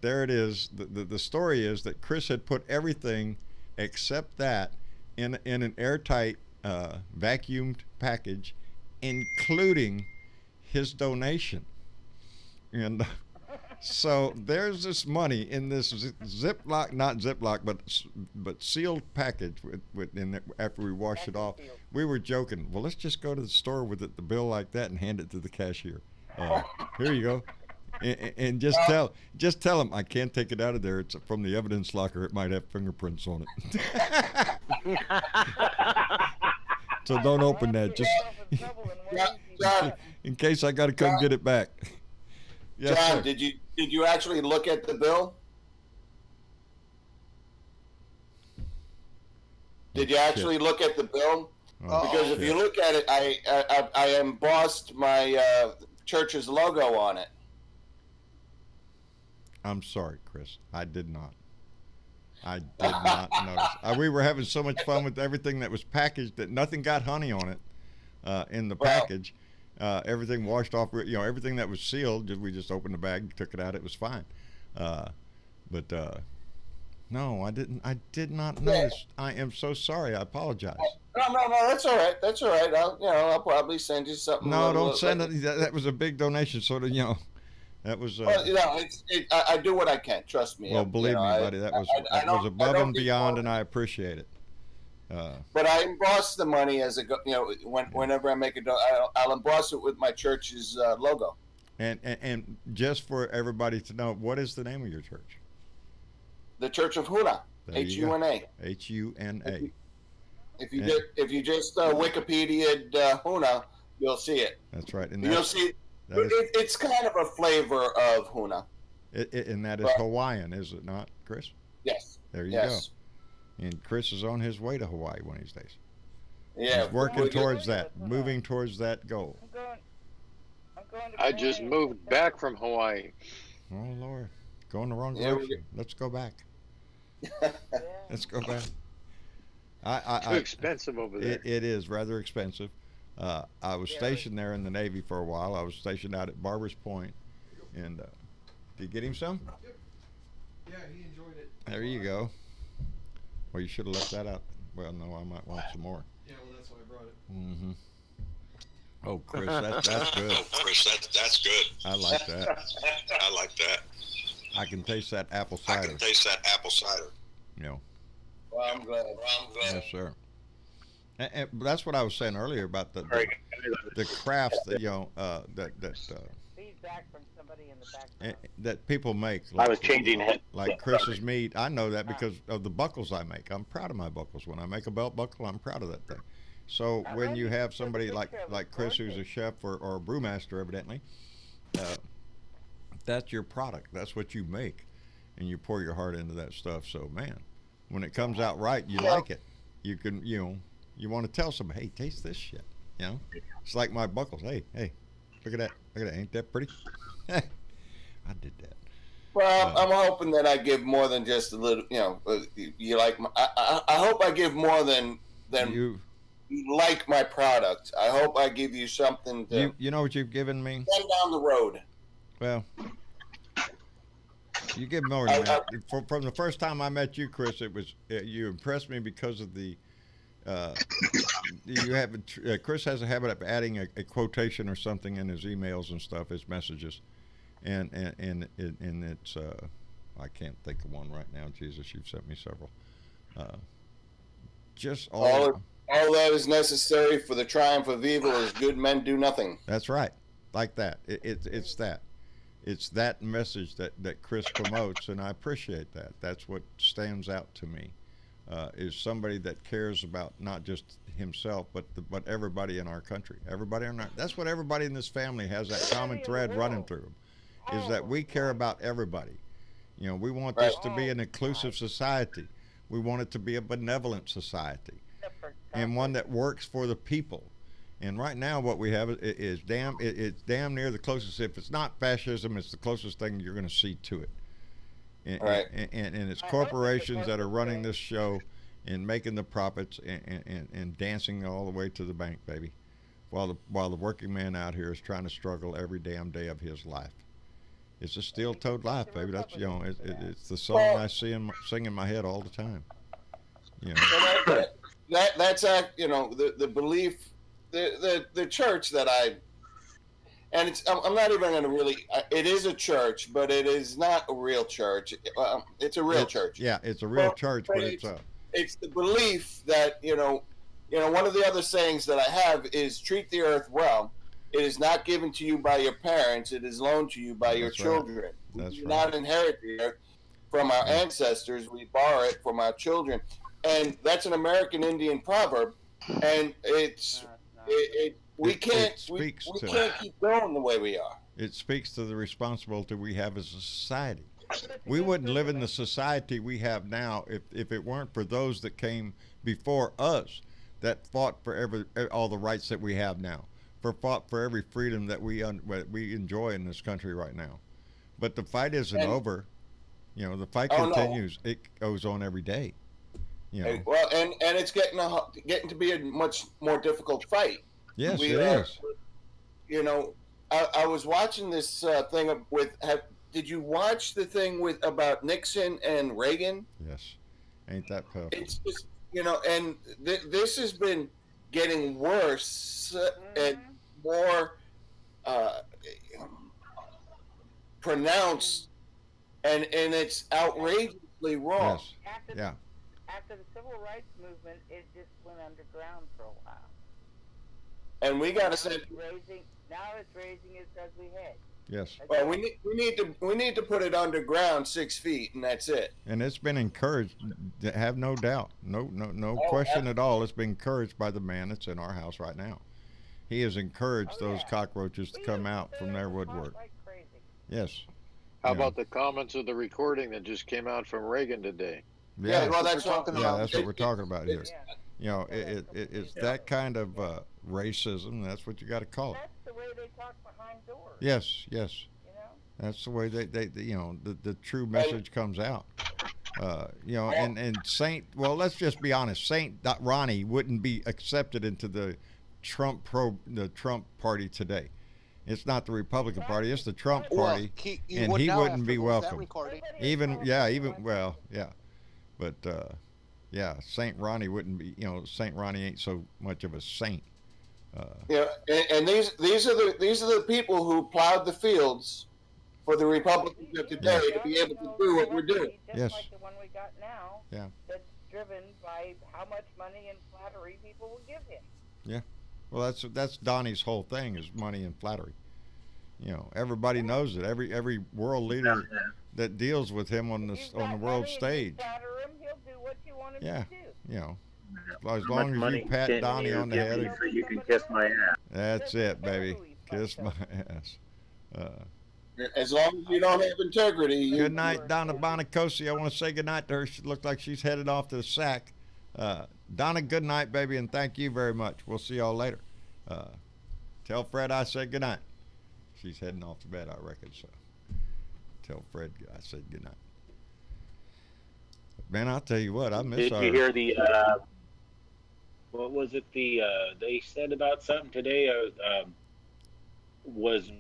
there it is. The story is that Chris had put everything except that in an airtight vacuumed package, including his donation. And so there's this money in this Ziploc, not Ziploc, but sealed package. After we washed it off, we were joking. Well, let's just go to the store with the bill like that and hand it to the cashier. Here you go, and just tell him I can't take it out of there. It's from the evidence locker. It might have fingerprints on it. So don't open that. Just in case I got to come get it back. Yes, John, sir. did you actually look at the bill? Did you actually look at the bill? Because if you look at it, I embossed my church's logo on it. I'm sorry, Chris. I did not. I did not notice. We were having so much fun with everything that was packaged that nothing got honey on it in the package. Everything washed off, everything that was sealed, we just opened the bag, took it out, it was fine. No, I did not notice. I am so sorry. I apologize. No, that's all right. That's all right. I'll probably send you something. No, don't send it. That was a big donation, sort of, that was. Well, I do what I can. Trust me. Well, believe me, buddy, that was above and beyond, and I appreciate it. But I emboss the money as whenever I make I'll emboss it with my church's logo. And just for everybody to know, what is the name of your church? The Church of Huna. H-U-N-A. H-U-N-A. If you just Wikipedia'd Huna, you'll see it. That's right. And you'll see it's kind of a flavor of Huna. And that is Hawaiian, is it not, Chris? Yes. There you go. And Chris is on his way to Hawaii one of these days. Yeah. He's working towards that, moving towards that goal. I just moved back from Hawaii. Oh, Lord. Going the wrong direction. Let's go back. Let's go back. Too expensive over there. It is rather expensive. I was stationed there in the Navy for a while. I was stationed out at Barbers Point. And did you get him some? Yeah, he enjoyed it. There you go. Well, you should have left that out. Well, no, I might want some more. Yeah, well, that's why I brought it. Mm-hmm. Oh, Chris, that's good. Oh, Chris, that's good. I like that. I like that. I can taste that apple cider. Well, I'm glad. Yes, sir. And that's what I was saying earlier about the crafts that feedback from somebody in the background. that people make. I was changing heads. Like Chris's meat. I know that because of the buckles I make. I'm proud of my buckles. When I make a belt buckle, I'm proud of that thing. So when you have somebody like Chris, who's a chef or a brewmaster, evidently, that's your product. That's what you make, and you pour your heart into that stuff. So man, when it comes out right, you like it. You can, you want to tell somebody, hey, taste this shit. You know, it's like my buckles. Hey, look at that. Ain't that pretty? I did that. Well, I'm hoping that I give more than just a little. You know, you like. I hope I give more than you like my product. I hope I give you something. You know what you've given me? Send down the road. Well, you give more than that. From the first time I met you, Chris, it was you impressed me because of the. You have Chris has a habit of adding a quotation or something in his emails and stuff, his messages, and it's I can't think of one right now. Jesus, you've sent me several. Just all that is necessary for the triumph of evil is good men do nothing. That's right, like that. It's that. It's that message that Chris promotes, and I appreciate that. That's what stands out to me. Is somebody that cares about not just himself, but everybody in our country. That's what everybody in this family has, that common thread running through them, is that we care about everybody. You know, we want this to be an inclusive society. We want it to be a benevolent society, and one that works for the people. And right now, what we have is it's damn near the closest. If it's not fascism, it's the closest thing you're going to see to it. And it's corporations that are running this show and making the profits and dancing all the way to the bank, baby, while the working man out here is trying to struggle every damn day of his life. It's a steel-toed life, baby. That's it's the song I sing in my head all the time. You know. That's the belief, the church that I. And I'm not even going to really. It is a church, but it is not a real church. It's a real church. Yeah, it's a real church, but it's the belief that one of the other sayings that I have is treat the earth well. It is not given to you by your parents. It is loaned to you by your children. That's we do not inherit the earth from our ancestors. We borrow it from our children, and that's an American Indian proverb, and we can't keep going the way we are. It speaks to the responsibility we have as a society. We wouldn't live in the society we have now if it weren't for those that came before us that fought for all the rights that we have now, fought for every freedom that we enjoy in this country right now. But the fight isn't over. You know, the fight continues. No. It goes on every day. You know. Well, and it's getting to be a much more difficult fight. Yes, it is. You know, I was watching this thing did you watch the thing about Nixon and Reagan? Yes. Ain't that powerful? It's just, and this has been getting worse and more pronounced, and it's outrageously wrong. Yes. After the civil rights movement, it just went underground for a while. And we got to say, now it's raising its ugly head. Yes. Well, we need to put it underground 6 feet, and that's it. And it's been encouraged. Have no doubt, no question at all. It's been encouraged by the man that's in our house right now. He has encouraged those cockroaches to come out from their woodwork. Like crazy. Yes. How about the comments of the recording that just came out from Reagan today? Yeah, well, that's what that's what we're talking about here. You know, it's that kind of racism. That's what you got to call it. That's the way they talk behind doors. Yes. You know? That's the way they the true message comes out. And let's just be honest. Saint Ronnie wouldn't be accepted into the Trump party today. It's not the Republican Party. It's the Trump party, and he wouldn't be welcome. But Saint Ronnie wouldn't be. Saint Ronnie ain't so much of a saint. And these are the people who plowed the fields for the Republicans of today to be able to do what we're doing. Yes. Like the one we got now. Yeah. That's driven by how much money and flattery people will give him. Yeah. Well, that's Donnie's whole thing is money and flattery. Everybody knows it. Every world leader that deals with him on the world stage. Flatter him, he'll do what you want him to do. As long as you pat Donnie on the head. So you can kiss my ass. That's it, baby. Kiss my ass. As long as you don't have integrity. Good night, Donna Bonacosi. I want to say good night to her. She looks like she's headed off to the sack. Donna, good night, baby, and thank you very much. We'll see y'all later. Tell Fred I said goodnight. She's heading off to bed, I reckon, so tell Fred I said goodnight. Man, I'll tell you what, I miss Did you hear the, what was it, they said about something today, was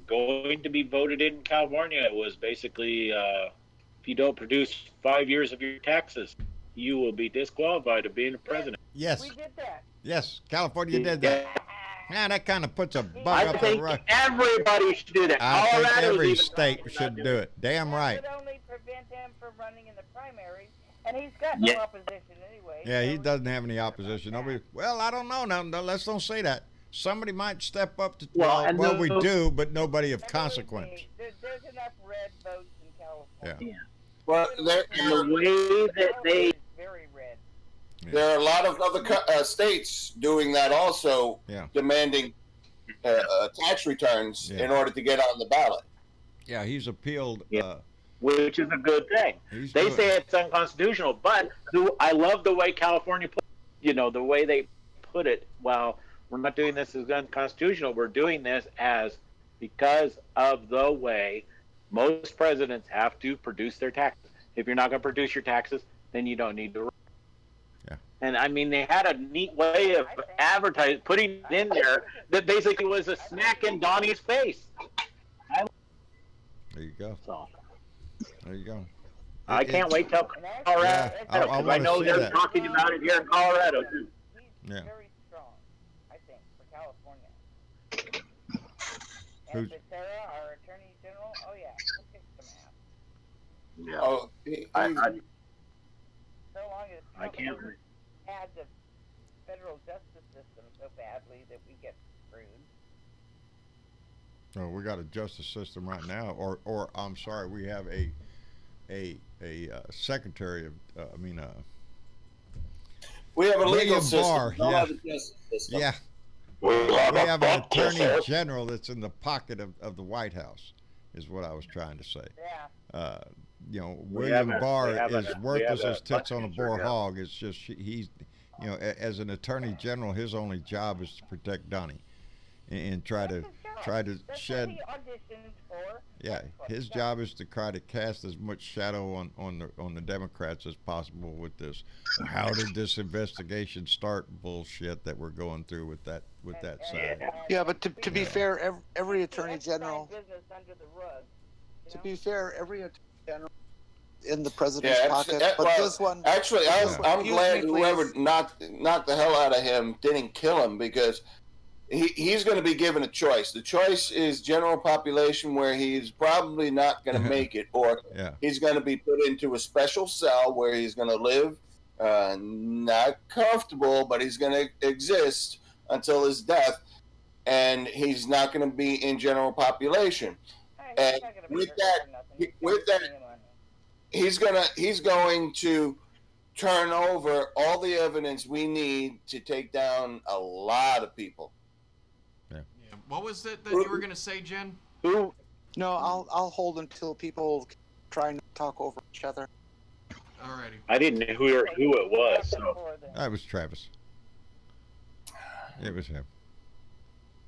going to be voted in California. It was basically, if you don't produce 5 years of your taxes, you will be disqualified of being a president. Yes. We did that. Yes, California did that. Man, that kind of puts a bug I up think the road. everybody should do that. I think Colorado's every even state should do it. Damn right. That would only prevent him from running in the primaries, and he's got no opposition anyway. Yeah, he doesn't have any opposition. Nobody. Well, I don't know. No, let's don't say that. Somebody might step up to. Well, we do, but nobody of consequence. There's enough red votes in California. Yeah. Well, and the way that they. Very red. There are a lot of other states doing that also, demanding tax returns in order to get on the ballot. Yeah, he's appealed. Which is a good thing. They say it's unconstitutional, but I love the way California put, the way they put it. Well, we're not doing this as unconstitutional. We're doing this as because of the way most presidents have to produce their taxes. If you're not going to produce your taxes, then you don't need to run. And I mean, they had a neat way of advertising, putting it in there that basically was a smack in Donnie's face. There you go. So, there you go. I can't wait till Colorado. I know they're talking about it here in Colorado too. Yeah. Very strong, I think, for California. And Becerra, our Attorney General, oh yeah, he'll kick some ass. Yeah. Oh, so long as I can't wait. Had the federal justice system so badly that we get screwed. No, we got a justice system right now, or I'm sorry, we have a secretary of, we have a legal system. Barr, don't have a justice system. Yeah. We have an attorney general that's in the pocket of the White House, is what I was trying to say. Yeah. William Barr is worthless as tits on a boar hog. It's just he's, as an attorney general, his only job is to protect Donnie, and try to shed. Yeah, his job is to try to cast as much shadow on the Democrats as possible with this. How did this investigation start? Bullshit that we're going through with that side. Yeah, but to be fair, every attorney general. To be fair, every attorney general in the president's pocket. But this one. Actually, I'm glad whoever knocked the hell out of him didn't kill him, because he's going to be given a choice. The choice is general population, where he's probably not going to make it, or he's going to be put into a special cell where he's going to live not comfortable, but he's going to exist until his death, and he's not going to be in general population. And with that, he's going to turn over all the evidence we need to take down a lot of people. Yeah. What was it that you were going to say, Jen? No, I'll hold until people try and talk over each other. Alrighty. I didn't know who it was. So. That was Travis. It was him.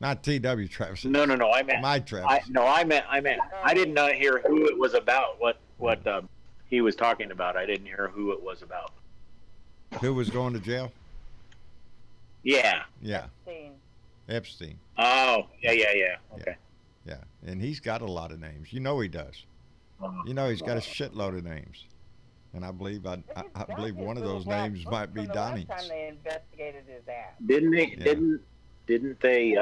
Not T.W. Travis. No. I meant my Travis. I meant. I did not hear who it was about. What he was talking about. I didn't hear who it was about. Who was going to jail? Yeah. Yeah. Epstein. Oh, yeah. Okay. Yeah, and he's got a lot of names. You know he does. You know he's got a shitload of names, and I believe one of those names might be Donnie's. The last time they investigated his ass. Didn't they? Yeah. Didn't they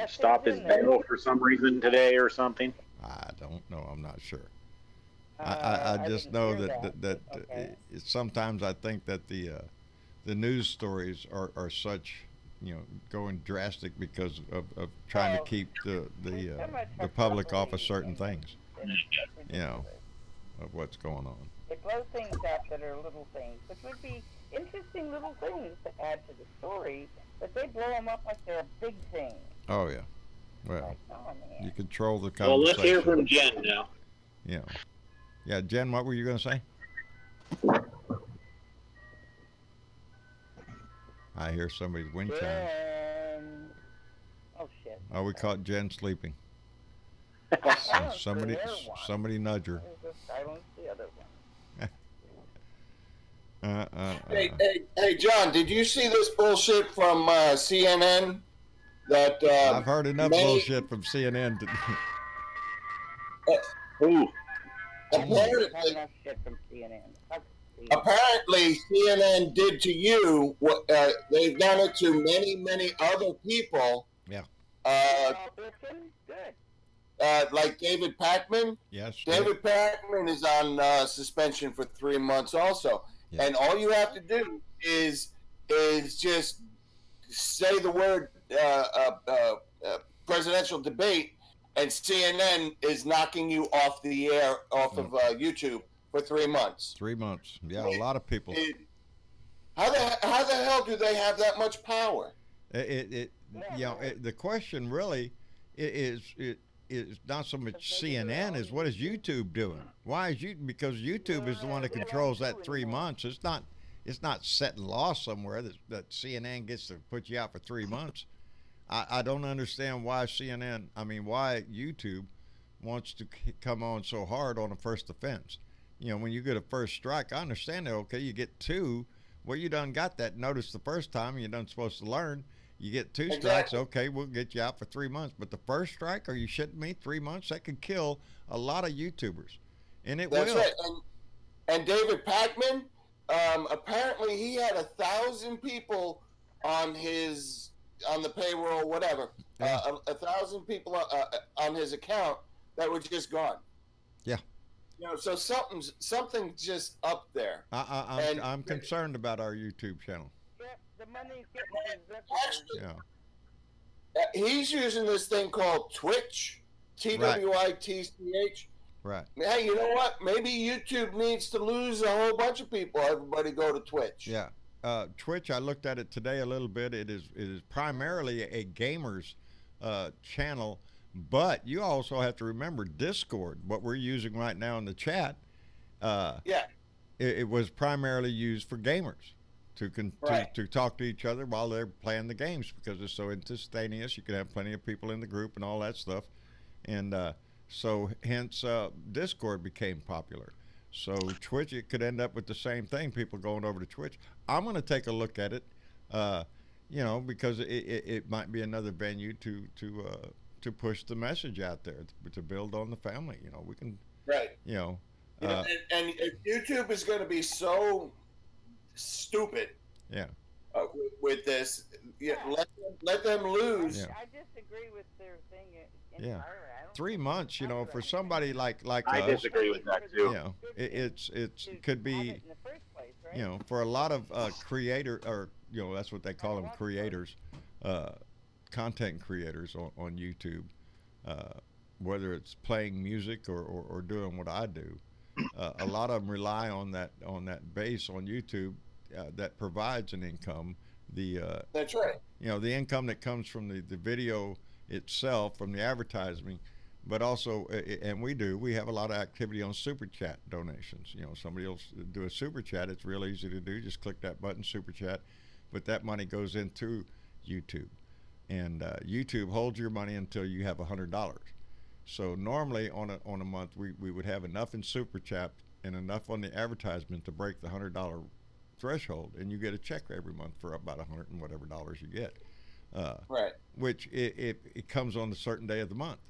stop his bail for some reason today or something? I don't know. I'm not sure. I just know that sometimes I think that the news stories are such, going drastic because of trying to keep the public off of certain things, of what's going on. They blow things up that are little things, which would be interesting little things to add to the story, but they blow them up like they're a big thing. Oh yeah, well, you control the conversation. Well, let's hear from Jen now. Yeah, Jen, what were you going to say? I hear somebody's wind chime. Oh, we caught Jen sleeping. Somebody nudge her. Silence the other one. Hey, John, did you see this bullshit from CNN? That I've heard enough bullshit from CNN. Apparently, CNN did to you what they've done it to many other people. Yeah. Like David Pakman. Yes. David Pakman is on suspension for 3 months also. Yeah. And all you have to do is just say the word presidential debate, and CNN is knocking you off the air, off of YouTube for 3 months. 3 months. Yeah, a lot of people. How the hell do they have that much power? The question really is not so much CNN as what is YouTube doing? Why is because YouTube is the one that controls that 3 months. It's not set in law somewhere that CNN gets to put you out for 3 months. I don't understand why why YouTube wants to come on so hard on a first offense. When you get a first strike, I understand that. Okay, you get 2. Well, you done got that notice the first time. You're done supposed to learn. You get 2 strikes. Okay, we'll get you out for 3 months. But the first strike, are you shitting me? 3 months? That could kill a lot of YouTubers, and it will. That's right. And David Pakman, apparently he had 1,000 people on the payroll, whatever. 1,000 people on his account that were just gone. Yeah. So something's just up there. I'm concerned about our YouTube channel. The money's getting he's using this thing called Twitch, TWITCH. Right. Hey, you know what? Maybe YouTube needs to lose a whole bunch of people. Everybody go to Twitch. Yeah. Twitch, I looked at it today a little bit. It is primarily a gamers channel, but you also have to remember Discord, what we're using right now in the chat. It was primarily used for gamers to talk to each other while they're playing the games, because it's so instantaneous. You can have plenty of people in the group and all that stuff, and so hence Discord became popular. So Twitch, it could end up with the same thing, people going over to Twitch. I'm going to take a look at it, because it might be another venue to push the message out there, to build on the family. We can, and if YouTube is going to be so stupid, with this, let them lose. I disagree with their thing entirely. Yeah. 3 months, for somebody like I us, disagree with that too. It could be, for a lot of creator, or that's what they call them, creators, content creators on YouTube, whether it's playing music or doing what I do. A lot of them rely on that base on YouTube that provides an income. That's right. The income that comes from the video itself, from the advertising, but also, and we have a lot of activity on super chat donations. Somebody will do a super chat. It's real easy to do. Just click that button, super chat, but that money goes into YouTube, and YouTube holds your money until you have $100. So normally on a month we would have enough in super chat and enough on the advertisement to break the $100 threshold, and you get a check every month for about $100 and whatever dollars you get. Right. Which it comes on a certain day of the month.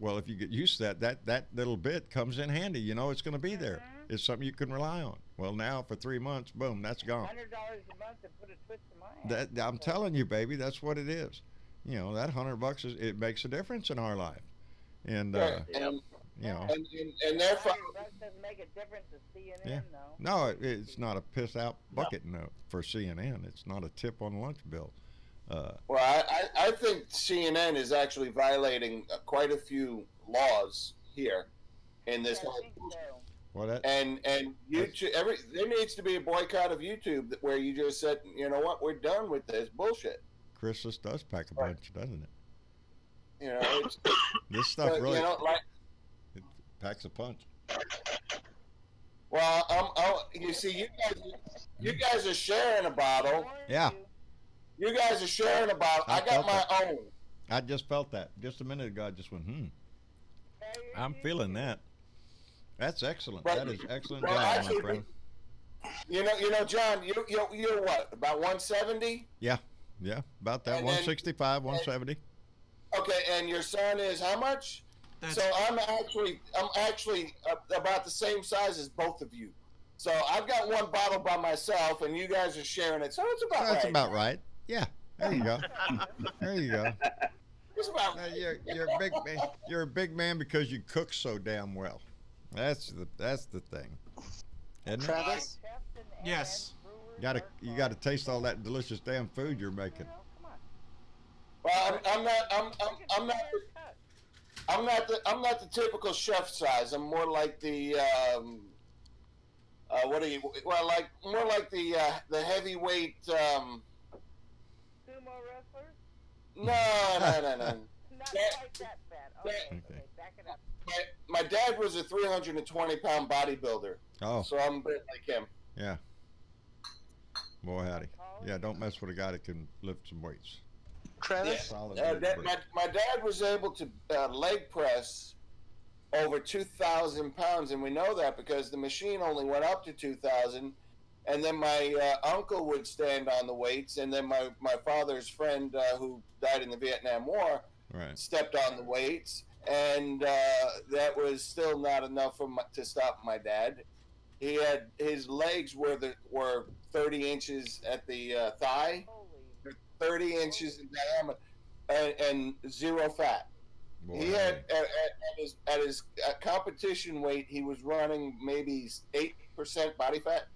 Well, if you get used to that little bit comes in handy. It's going to be there. It's something you can rely on. Well, now for 3 months, boom, that's gone. $100 a month to put a twist in my hand. I'm telling you, baby, that's what it is. That $100 it makes a difference in our life, and and therefore, doesn't make a difference to CNN, though. No, it's not a piss out bucket note for CNN. It's not a tip on lunch bill. Well, I think CNN is actually violating quite a few laws here in this whole. And YouTube, there needs to be a boycott of YouTube where you just said, you know what, we're done with this bullshit. Christmas does pack a punch, doesn't it? It's, this stuff really it packs a punch. Well, you see, you guys are sharing a bottle. Yeah. You guys are sharing a bottle. I got my own. I just felt that just a minute ago. I just went, I'm feeling that. That's excellent. Right. That is excellent Well, job, actually, my friend. You know, John, you're what, about 170? Yeah, about that. 165, 170. Okay, and your son is how much? So I'm actually about the same size as both of you. So I've got one bottle by myself, and you guys are sharing it. So it's about right. That's about right. Yeah, there you go. There you go. It's about right. You're a big man. You're a big man because you cook so damn well. That's the thing. Isn't Travis? Yes. You gotta taste all that delicious damn food you're making. Well, I'm not the typical chef size. I'm more like the more like the heavyweight. Sumo wrestler? No. Not quite that fat. Okay, back it up. My dad was a 320-pound bodybuilder. Oh. So I'm a bit like him. Yeah. Boy, howdy. Yeah, don't mess with a guy that can lift some weights. Travis? My dad was able to leg press over 2,000 pounds, and we know that because the machine only went up to 2,000. And then my uncle would stand on the weights, and then my father's friend who died in the Vietnam War stepped on the weights, and that was still not enough to stop my dad. He had his legs were 30 inches at the thigh, 30 inches in diameter, and zero fat. Boy. He had at his competition weight, he was running maybe 8% body fat.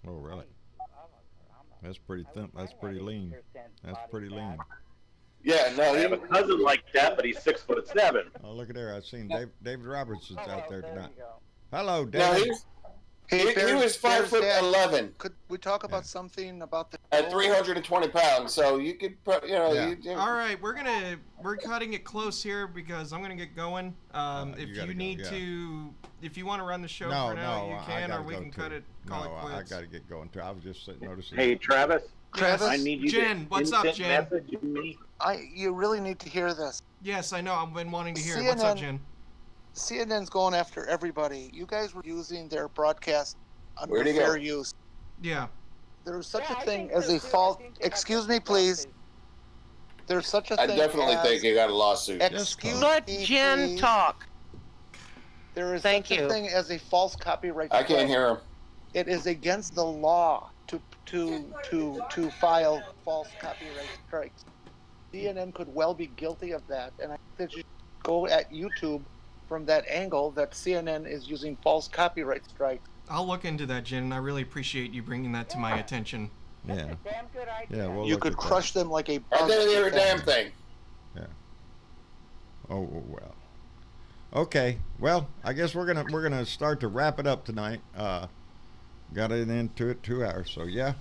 Oh, really? That's pretty thin. That's pretty lean. That's pretty lean. Yeah, no, I have a cousin like that, but he's 6'7". Oh, look at there! I've seen David Robertson's out there tonight. Hello, David. No, he was 5'11". Could we talk about something about the at 320 pounds? So you could, All right, we're cutting it close here because I'm gonna get going. If you want to run the show for now, you can, or we can cut it. Call it quits. I gotta get going too. I was just noticing. Hey, Travis. Travis, I need you Jen, what's up, Jen? You really need to hear this. Yes, I know. I've been wanting to hear it. What's up, Jen? CNN's going after everybody. You guys were using their broadcast under Where'd he fair go? use. Yeah. There's such a thing as a false. Excuse me, please. There's such a thing. I definitely think you got a lawsuit. Let Jen talk. There is such a thing as a false copyright strike. I can't hear him. It is against the law to file false copyright strikes. CNN could well be guilty of that, and I think that you should go at YouTube from that angle that CNN is using false copyright strikes. I'll look into that, Jen, and I really appreciate you bringing that to my attention. Yeah. That's a damn good idea. Yeah, we'll You look could at crush them like a I bug. didn't hear a damn thing. Yeah. Oh well. Okay. Well, I guess we're gonna start to wrap it up tonight. Got it into it 2 hours, so yeah,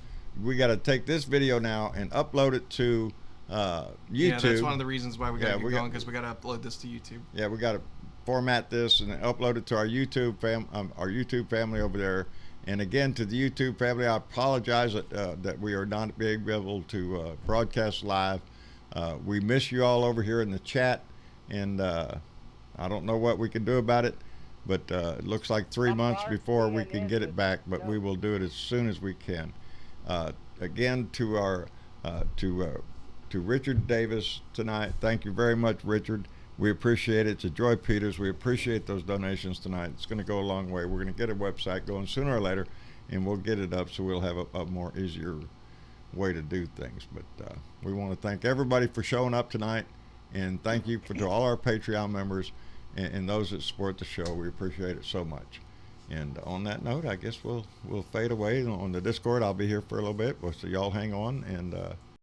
we got to take this video now and upload it to YouTube. Yeah, that's one of the reasons why we got to get going, because we got to upload this to YouTube. Yeah, we got to format this and upload it to our YouTube family over there. And again, to the YouTube family, I apologize that we are not being able to broadcast live. We miss you all over here in the chat, and I don't know what we can do about it, but it looks like 3 months before we can get it back, but we will do it as soon as we can. Again, to our to Richard Davis tonight, thank you very much, Richard. We appreciate it. To Joy Peters, we appreciate those donations tonight. It's going to go a long way. We're going to get a website going sooner or later, and we'll get it up so we'll have a more easier way to do things. But we want to thank everybody for showing up tonight, and thank you to all our Patreon members and those that support the show. We appreciate it so much. And on that note, I guess we'll fade away. On the Discord, I'll be here for a little bit. So y'all hang on, and